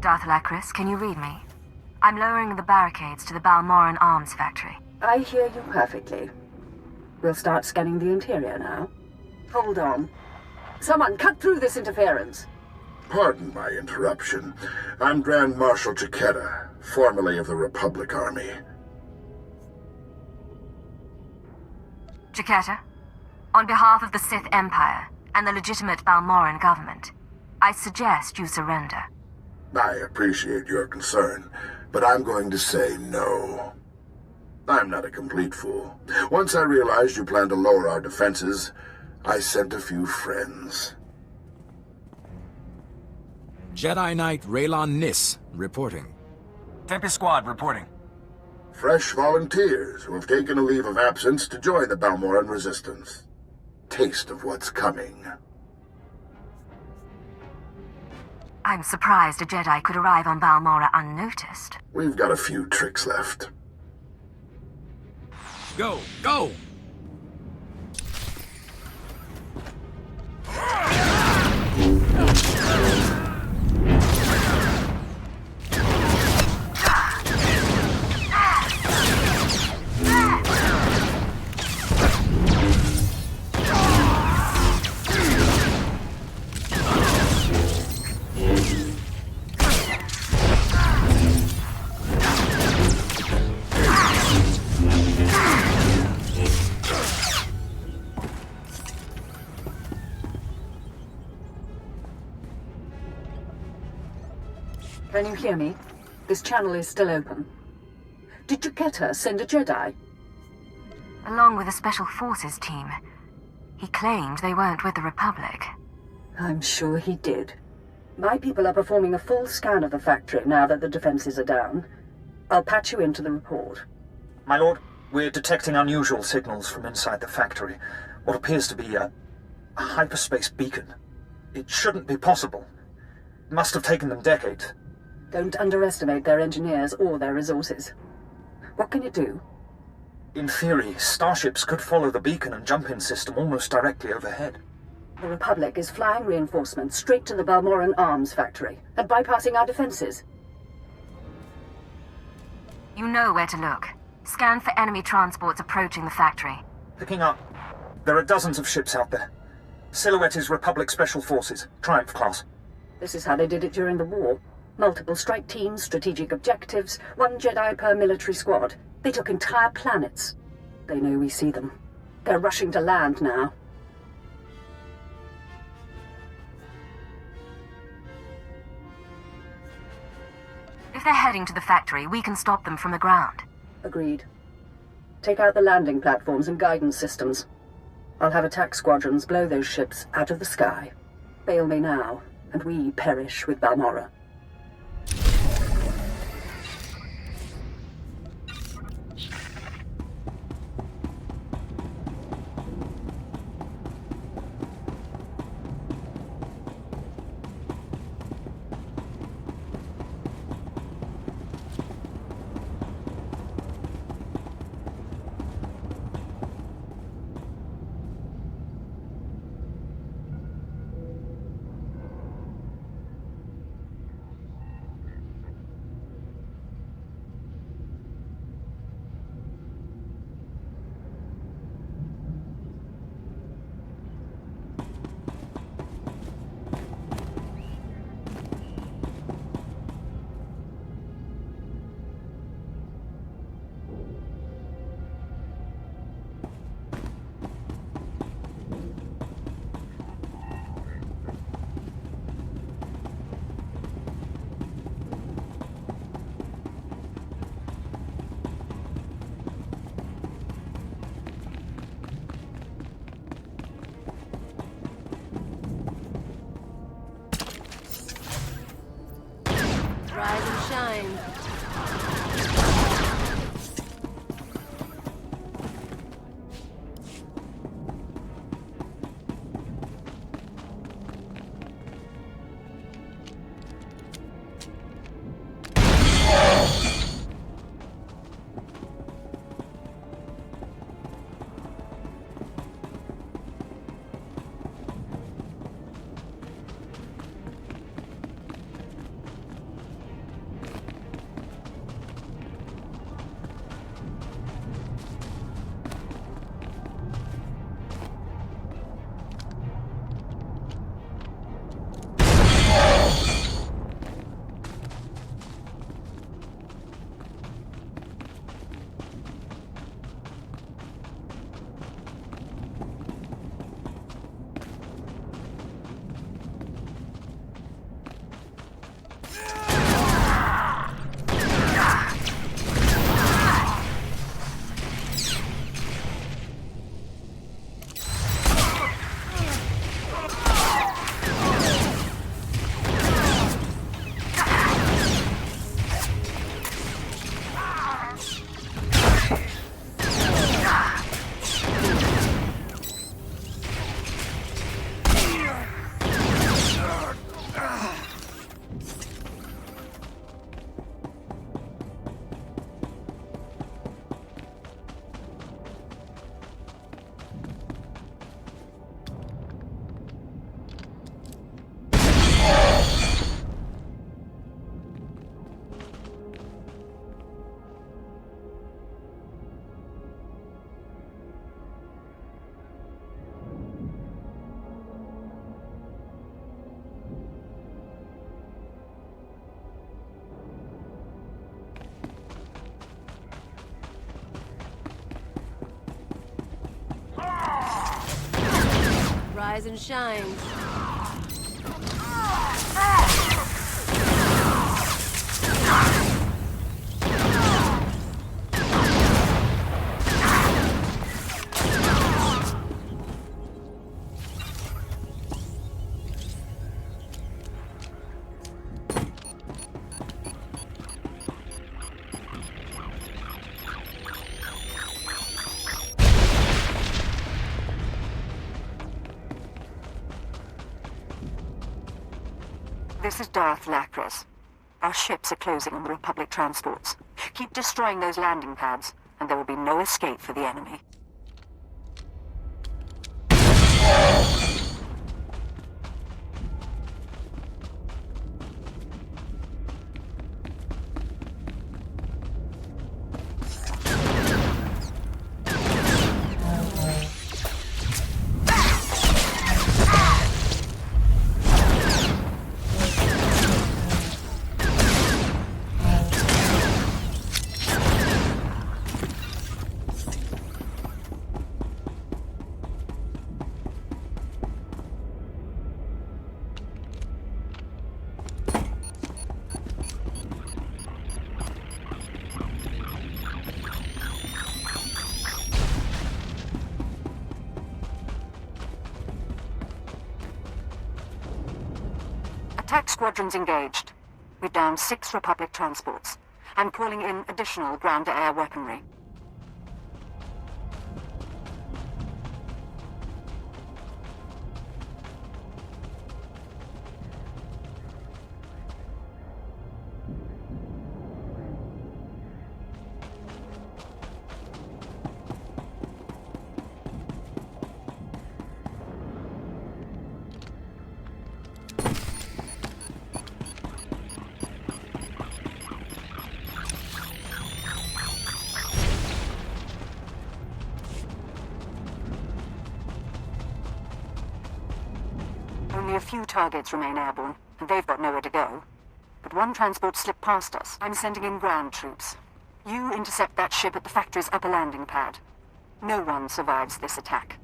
Darth Lacris, can you read me? I'm lowering the barricades to the Balmoran arms factory. I hear you perfectly. We'll start scanning the interior now. Hold on. Someone cut through this interference. Pardon my interruption. I'm Grand Marshal Chiquetta, formerly of the Republic Army. Chiquetta, on behalf of the Sith Empire and the legitimate Balmoran government, I suggest you surrender. I appreciate your concern, but I'm going to say no. I'm not a complete fool. Once I realized you planned to lower our defenses, I sent a few friends. Jedi Knight Raylon Nis, reporting. Tempest Squad, reporting. Fresh volunteers who have taken a leave of absence to join the Balmoran resistance. Taste of what's coming. I'm surprised a Jedi could arrive on Balmora unnoticed. We've got a few tricks left. Go! Go! Can you hear me? This channel is still open. Did Chiquetta send a Jedi? Along with a Special Forces team. He claimed they weren't with the Republic. I'm sure he did. My people are performing a full scan of the factory now that the defenses are down. I'll patch you into the report. My lord, we're detecting unusual signals from inside the factory. What appears to be a hyperspace beacon. It shouldn't be possible. It must have taken them decades. Don't underestimate their engineers or their resources. What can you do? In theory, starships could follow the beacon and jump-in system almost directly overhead. The Republic is flying reinforcements straight to the Balmoran arms factory and bypassing our defenses. You know where to look. Scan for enemy transports approaching the factory. Picking up. There are dozens of ships out there. Silhouette is Republic Special Forces, Triumph class. This is how they did it during the war. Multiple strike teams, strategic objectives, 1 Jedi per military squad. They took entire planets. They know we see them. They're rushing to land now. If they're heading to the factory, we can stop them from the ground. Agreed. Take out the landing platforms and guidance systems. I'll have attack squadrons blow those ships out of the sky. Fail me now, and we perish with Balmora. Rise and shine. rise and shine. This is Darth Lacris. Our ships are closing on the Republic transports. Keep destroying those landing pads, and there will be no escape for the enemy. Attack squadrons engaged. We've downed 6 Republic transports. I'm calling in additional ground-to-air weaponry. Only a few targets remain airborne, and they've got nowhere to go. But one transport slipped past us. I'm sending in ground troops. You intercept that ship at the factory's upper landing pad. No one survives this attack.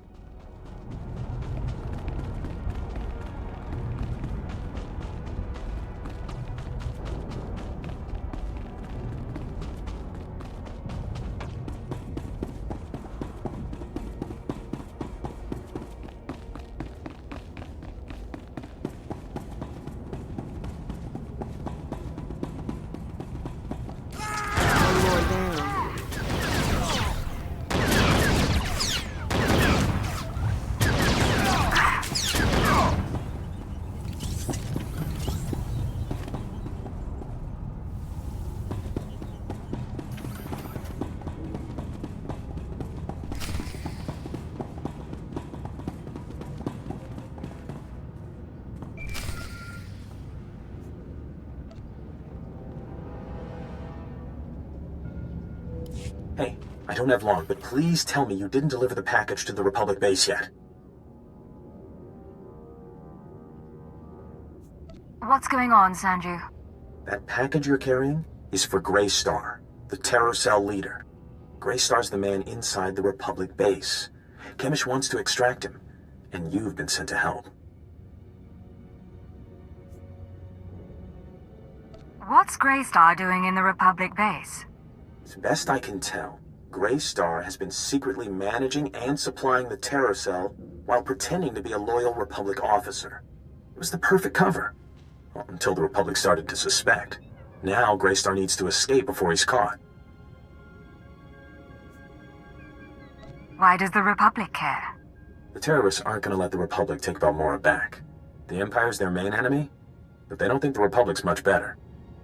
Hey, I don't have long, but please tell me you didn't deliver the package to the Republic base yet. What's going on, Sanju? That package you're carrying is for Greystar, the Terror Cell leader. Greystar's the man inside the Republic base. Chemish wants to extract him, and you've been sent to help. What's Greystar doing in the Republic base? As best I can tell, Greystar has been secretly managing and supplying the Terror Cell while pretending to be a loyal Republic officer. It was the perfect cover. Well, until the Republic started to suspect. Now Greystar needs to escape before he's caught. Why does the Republic care? The terrorists aren't going to let the Republic take Balmorra back. The Empire's their main enemy, but they don't think the Republic's much better.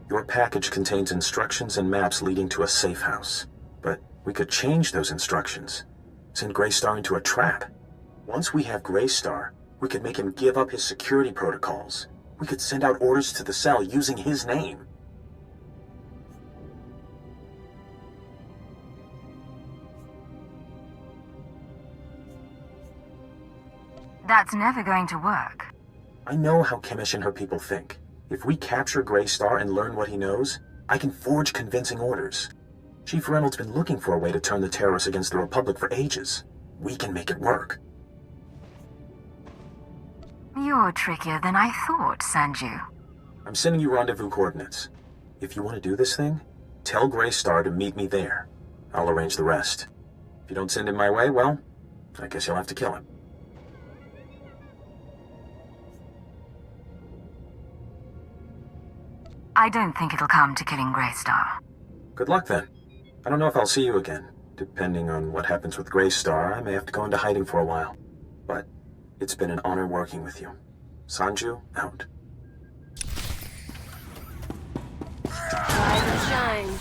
Your package contains instructions and maps leading to a safe house. But we could change those instructions. Send Greystar into a trap. Once we have Greystar, we could make him give up his security protocols. We could send out orders to the cell using his name. That's never going to work. I know how Chemish and her people think. If we capture Greystar and learn what he knows, I can forge convincing orders. Chief Reynolds' been looking for a way to turn the terrorists against the Republic for ages. We can make it work. You're trickier than I thought, Sanju. I'm sending you rendezvous coordinates. If you want to do this thing, tell Grey Star to meet me there. I'll arrange the rest. If you don't send him my way, well, I guess you'll have to kill him. I don't think it'll come to killing Grey Star. Good luck then. I don't know if I'll see you again. Depending on what happens with Grey Star, I may have to go into hiding for a while. But it's been an honor working with you. Sanju, out. Rise and shine.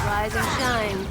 Rise and shine.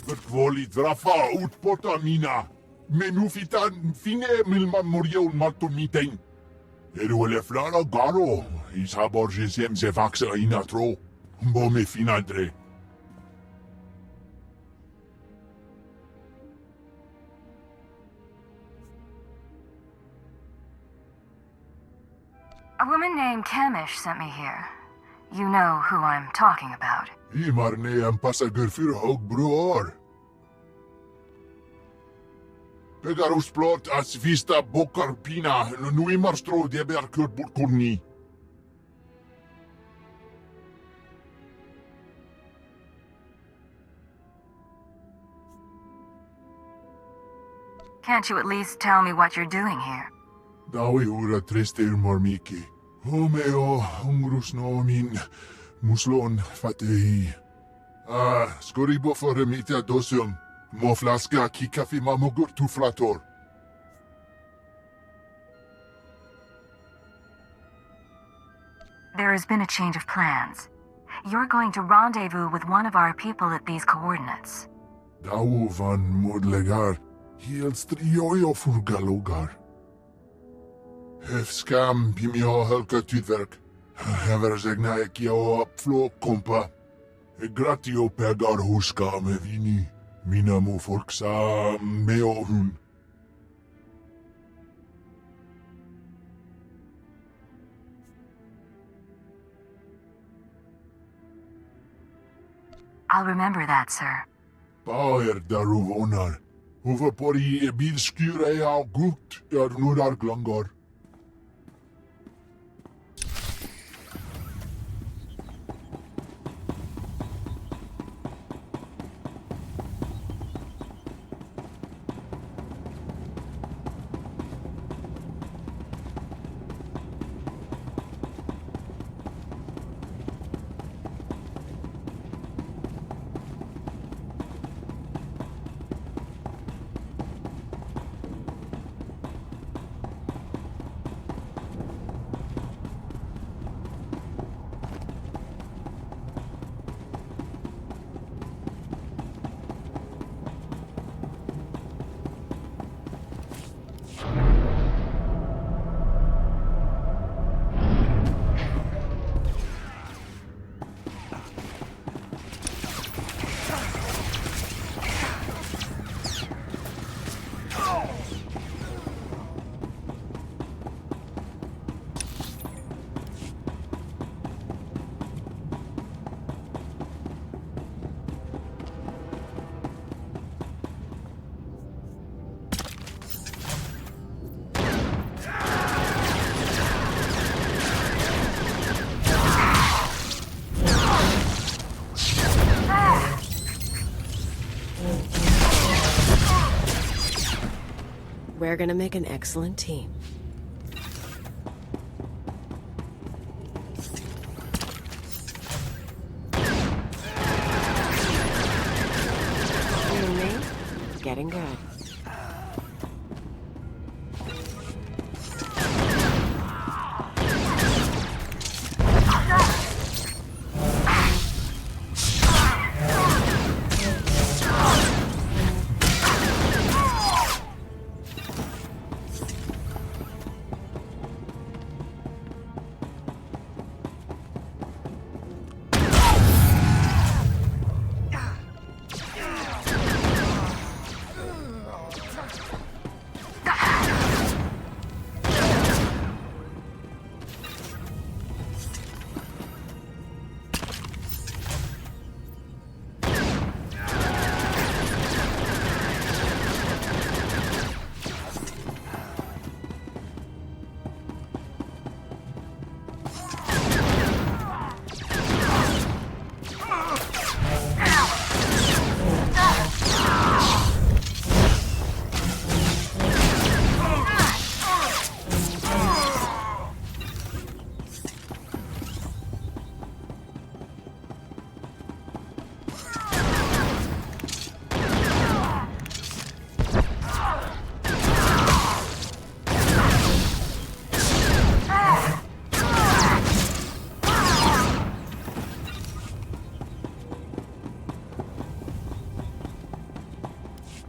Verkvolit vrafa utpota mina. Menufitan fine milman morio maltomiteng. Eruele flara garo. Isabor jesem se faxa inatro. Bome finadre. A woman named Kamish sent me here. You know who I'm talking about. Imarne am passager för hog broar. Pegarus plot as vista bokar pina, nu imarstro deber kurt burkurni. Can't you at least tell me what you're doing here? Dawi ura trester mormiki. Homeo hungrus nomin muslon fatehi. Skoribo for remita dosum. Moflaska kikafi mamogur tu flator. There has been a change of plans. You're going to rendezvous with one of our people at these coordinates. Dawu van modlegar. Helt striojo furgalogar. Hefskam pimio helka tydverk. Heverzegna ekio apflo kompa. Gratio pegar huska me vini. Minamu forksa meohun. I'll remember that, sir. Bauer daruvonar. Hoeveel pori bid skure au gukt nudar glangor. We're gonna make an excellent team. You and me? Getting good.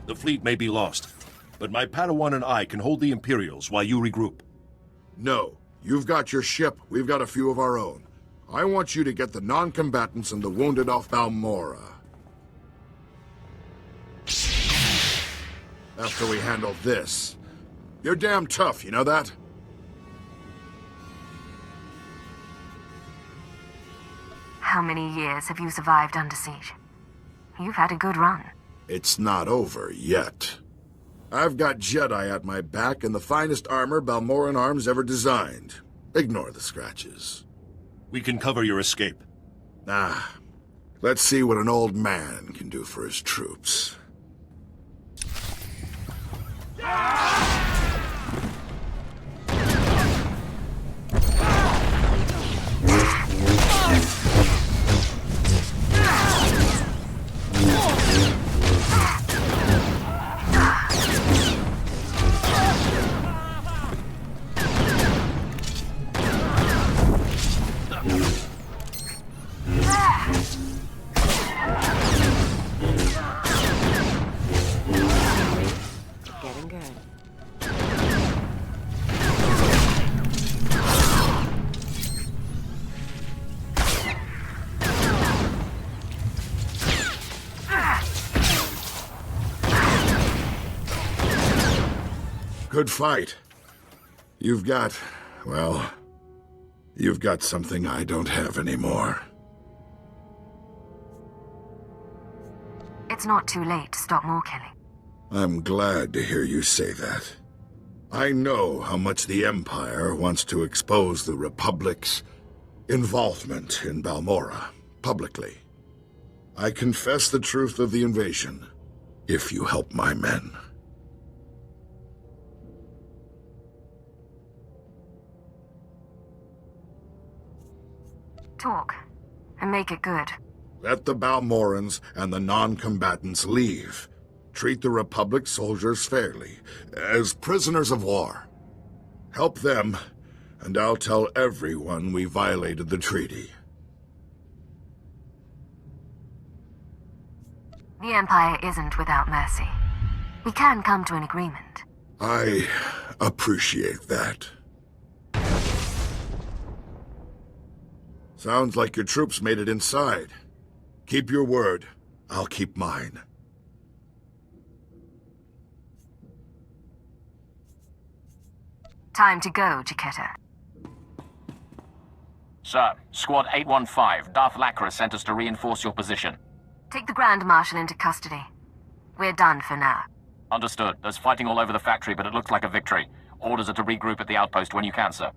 The fleet may be lost, but my Padawan and I can hold the Imperials while you regroup. No. You've got your ship, we've got a few of our own. I want you to get the non-combatants and the wounded off Balmora. After we handle this. You're damn tough, you know that? How many years have you survived under siege? You've had a good run. It's not over yet. I've got Jedi at my back and the finest armor Balmoran Arms ever designed. Ignore the scratches. We can cover your escape. Let's see what an old man can do for his troops. Getting good. Good fight. You've got something I don't have anymore. It's not too late to stop more killing. I'm glad to hear you say that. I know how much the Empire wants to expose the Republic's involvement in Balmora, publicly. I confess the truth of the invasion, if you help my men. Talk, and make it good. Let the Balmorans and the non-combatants leave. Treat the Republic soldiers fairly, as prisoners of war. Help them, and I'll tell everyone we violated the treaty. The Empire isn't without mercy. We can come to an agreement. I appreciate that. Sounds like your troops made it inside. Keep your word. I'll keep mine. Time to go, Jaquetta. Sir, Squad 815, Darth Lacra sent us to reinforce your position. Take the Grand Marshal into custody. We're done for now. Understood. There's fighting all over the factory, but it looks like a victory. Orders are to regroup at the outpost when you can, sir.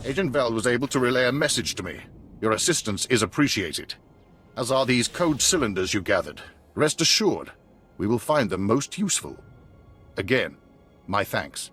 Agent Veld was able to relay a message to me. Your assistance is appreciated. As are these code cylinders you gathered. Rest assured, we will find them most useful. Again, my thanks.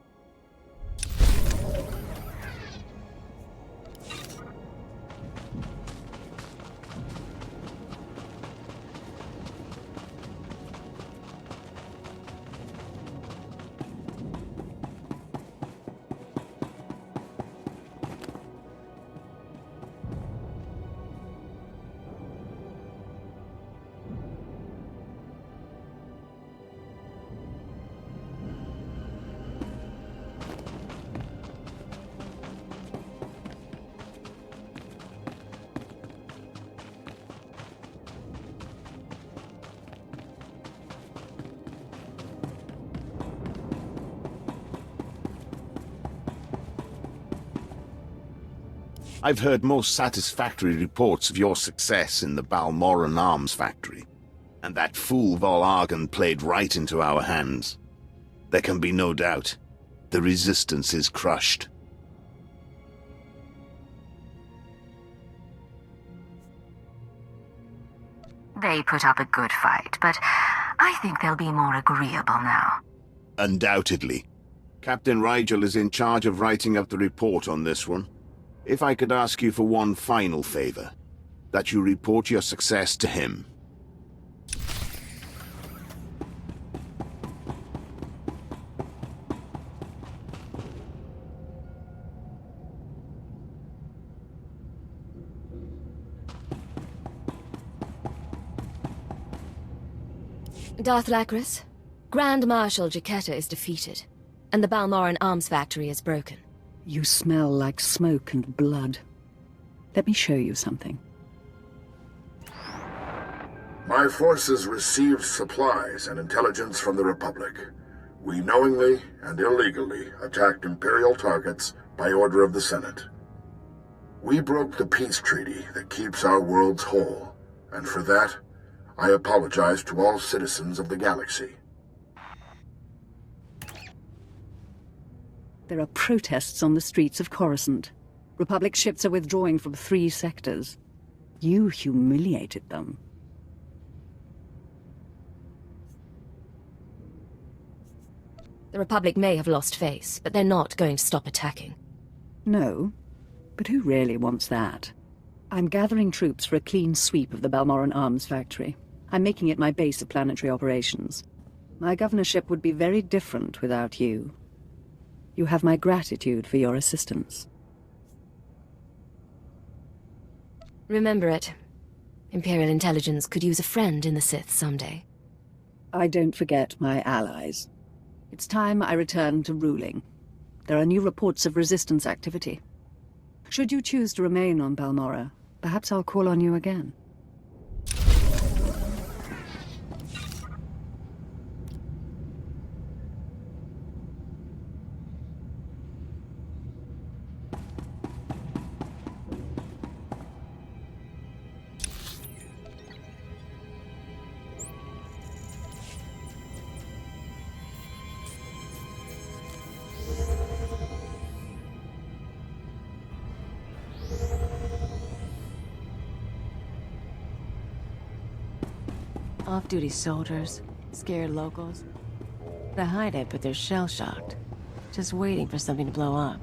I've heard most satisfactory reports of your success in the Balmoran Arms Factory, and that fool Vol'argan played right into our hands. There can be no doubt. The Resistance is crushed. They put up a good fight, but I think they'll be more agreeable now. Undoubtedly. Captain Rigel is in charge of writing up the report on this one. If I could ask you for one final favor, that you report your success to him. Darth Lacris, Grand Marshal Jaquetta is defeated, and the Balmoran arms factory is broken. You smell like smoke and blood. Let me show you something. My forces received supplies and intelligence from the Republic. We knowingly and illegally attacked Imperial targets by order of the Senate. We broke the peace treaty that keeps our worlds whole, and for that, I apologize to all citizens of the galaxy. There are protests on the streets of Coruscant. Republic ships are withdrawing from 3 sectors. You humiliated them. The Republic may have lost face, but they're not going to stop attacking. No, but who really wants that? I'm gathering troops for a clean sweep of the Balmoran arms factory. I'm making it my base of planetary operations. My governorship would be very different without you. You have my gratitude for your assistance. Remember it. Imperial intelligence could use a friend in the Sith someday. I don't forget my allies. It's time I return to ruling. There are new reports of resistance activity. Should you choose to remain on Balmora, perhaps I'll call on you again. Off-duty soldiers, scared locals. They hide it, but they're shell-shocked. Just waiting for something to blow up.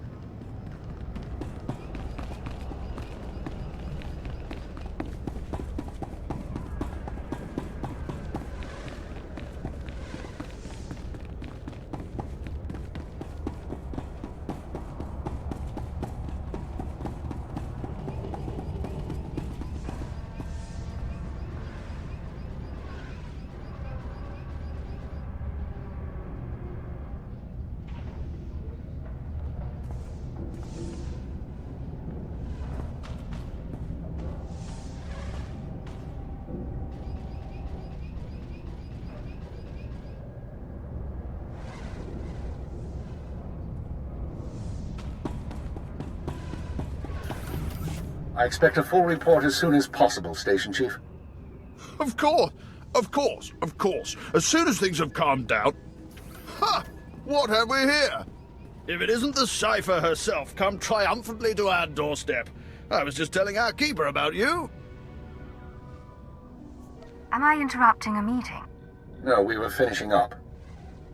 I expect a full report as soon as possible, Station Chief. Of course, of course, of course. As soon as things have calmed down... Ha! What have we here? If it isn't the Cipher herself come triumphantly to our doorstep. I was just telling our keeper about you. Am I interrupting a meeting? No, we were finishing up.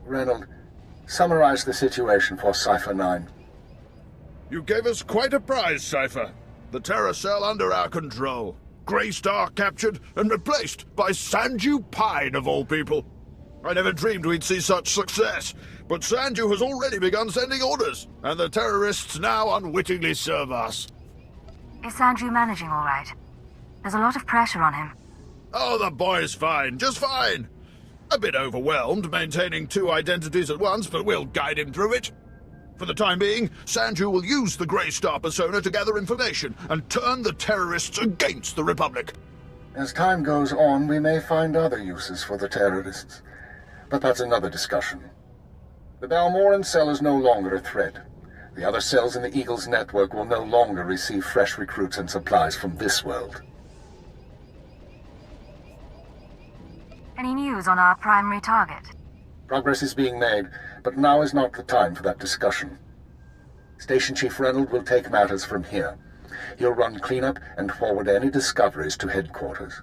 Reynold, summarize the situation for Cipher 9. You gave us quite a prize, Cipher. The Terror Cell under our control. Grey Star captured and replaced by Sanju Pine, of all people. I never dreamed we'd see such success, but Sanju has already begun sending orders, and the terrorists now unwittingly serve us. Is Sanju managing all right? There's a lot of pressure on him. Oh, the boy's fine, just fine. A bit overwhelmed maintaining 2 identities at once, but we'll guide him through it. For the time being, Sanju will use the Grey Star persona to gather information and turn the terrorists against the Republic. As time goes on, we may find other uses for the terrorists. But that's another discussion. The Balmoran cell is no longer a threat. The other cells in the Eagle's network will no longer receive fresh recruits and supplies from this world. Any news on our primary target? Progress is being made, but now is not the time for that discussion. Station Chief Reynold will take matters from here. He'll run cleanup and forward any discoveries to headquarters.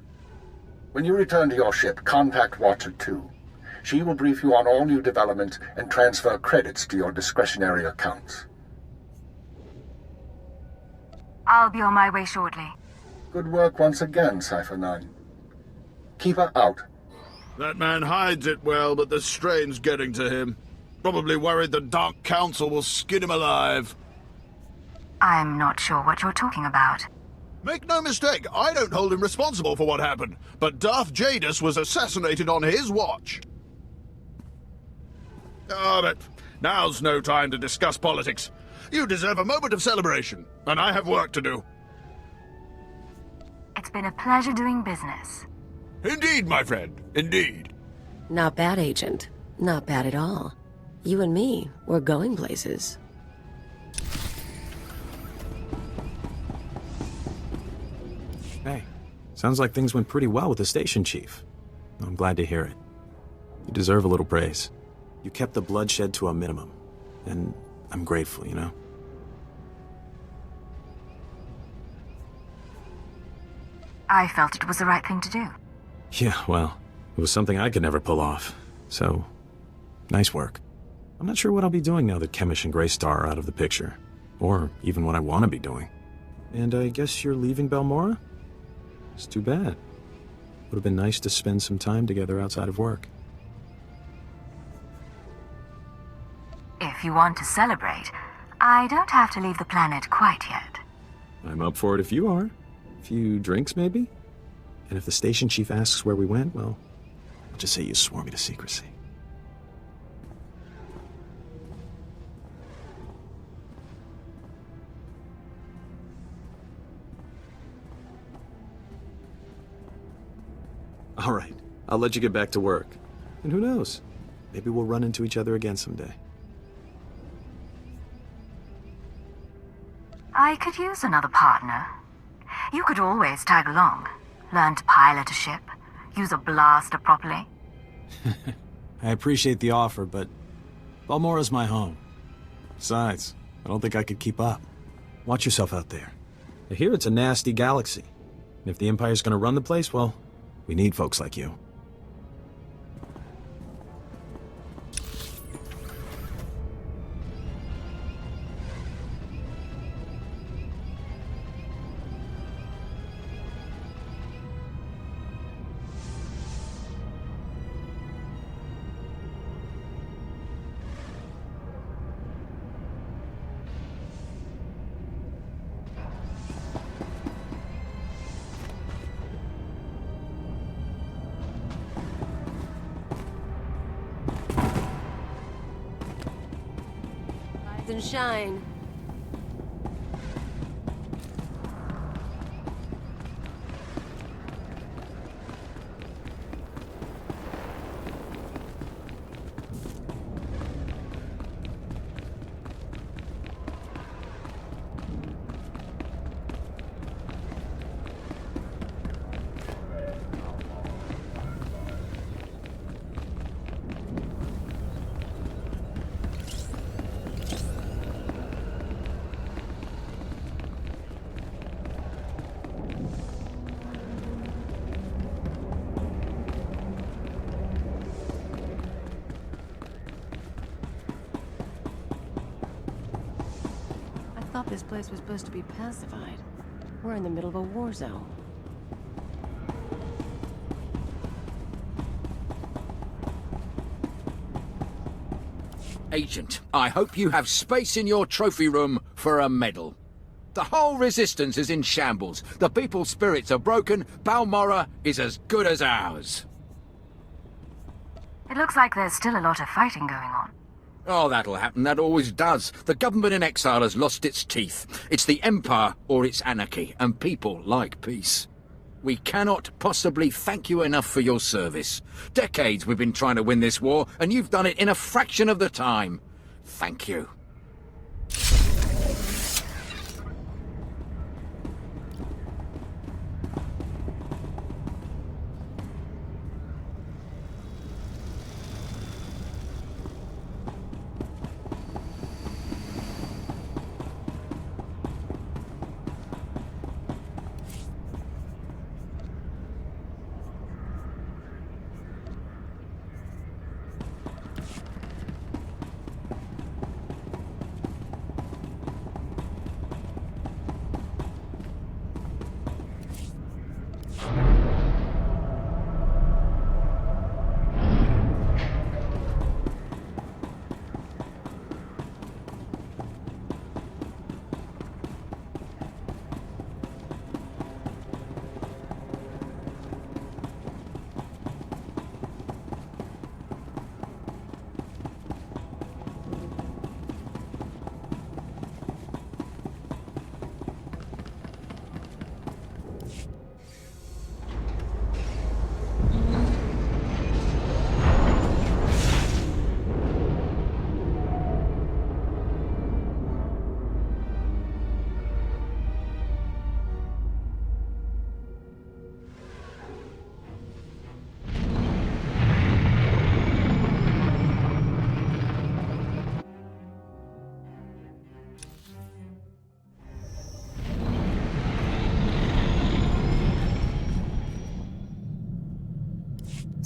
When you return to your ship, contact Watcher 2. She will brief you on all new development and transfer credits to your discretionary accounts. I'll be on my way shortly. Good work once again, Cypher 9. Keeper out. That man hides it well, but the strain's getting to him. Probably worried the Dark Council will skin him alive. I'm not sure what you're talking about. Make no mistake, I don't hold him responsible for what happened, but Darth Jadis was assassinated on his watch. But now's no time to discuss politics. You deserve a moment of celebration, and I have work to do. It's been a pleasure doing business. Indeed, my friend, indeed. Not bad, Agent. Not bad at all. You and me, we're going places. Hey, sounds like things went pretty well with the station chief. I'm glad to hear it. You deserve a little praise. You kept the bloodshed to a minimum, and I'm grateful, you know? I felt it was the right thing to do. Yeah, well, it was something I could never pull off, so nice work. I'm not sure what I'll be doing now that Chemish and Greystar are out of the picture, or even what I want to be doing. And I guess you're leaving Balmora? It's too bad. Would have been nice to spend some time together outside of work. If you want to celebrate, I don't have to leave the planet quite yet. I'm up for it if you are. A few drinks, maybe? And if the station chief asks where we went, well, I'll just say you swore me to secrecy. All right, I'll let you get back to work. And who knows? Maybe we'll run into each other again someday. I could use another partner. You could always tag along. Learn to pilot a ship. Use a blaster properly. I appreciate the offer, but Balmora's my home. Besides, I don't think I could keep up. Watch yourself out there. I hear it's a nasty galaxy. And if the Empire's gonna run the place, well, we need folks like you. And shine. This place was supposed to be pacified. We're in the middle of a war zone. Agent, I hope you have space in your trophy room for a medal. The whole Resistance is in shambles. The people's spirits are broken. Balmora is as good as ours. It looks like there's still a lot of fighting going on. Oh, that'll happen. That always does. The government in exile has lost its teeth. It's the Empire or it's anarchy, and people like peace. We cannot possibly thank you enough for your service. Decades we've been trying to win this war, and you've done it in a fraction of the time. Thank you.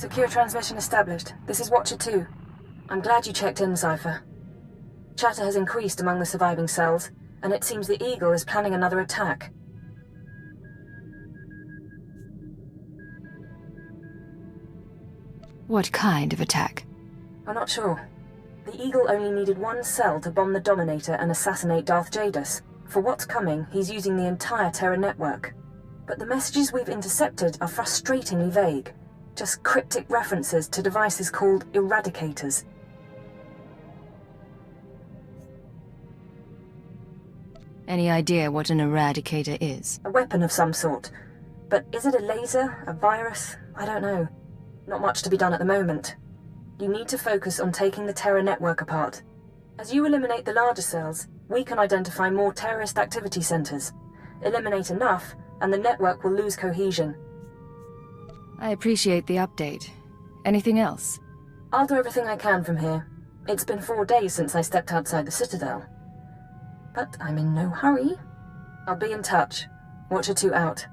Secure transmission established. This is Watcher 2. I'm glad you checked in, Cypher. Chatter has increased among the surviving cells, and it seems the Eagle is planning another attack. What kind of attack? I'm not sure. The Eagle only needed one cell to bomb the Dominator and assassinate Darth Jadus. For what's coming, he's using the entire Terra network. But the messages we've intercepted are frustratingly vague. Just cryptic references to devices called Eradicators. Any idea what an Eradicator is? A weapon of some sort. But is it a laser? A virus? I don't know. Not much to be done at the moment. You need to focus on taking the Terra network apart. As you eliminate the larger cells, we can identify more terrorist activity centers. Eliminate enough, and the network will lose cohesion. I appreciate the update. Anything else? I'll do everything I can from here. It's been 4 days since I stepped outside the Citadel. But I'm in no hurry. I'll be in touch. Watcher 2 out.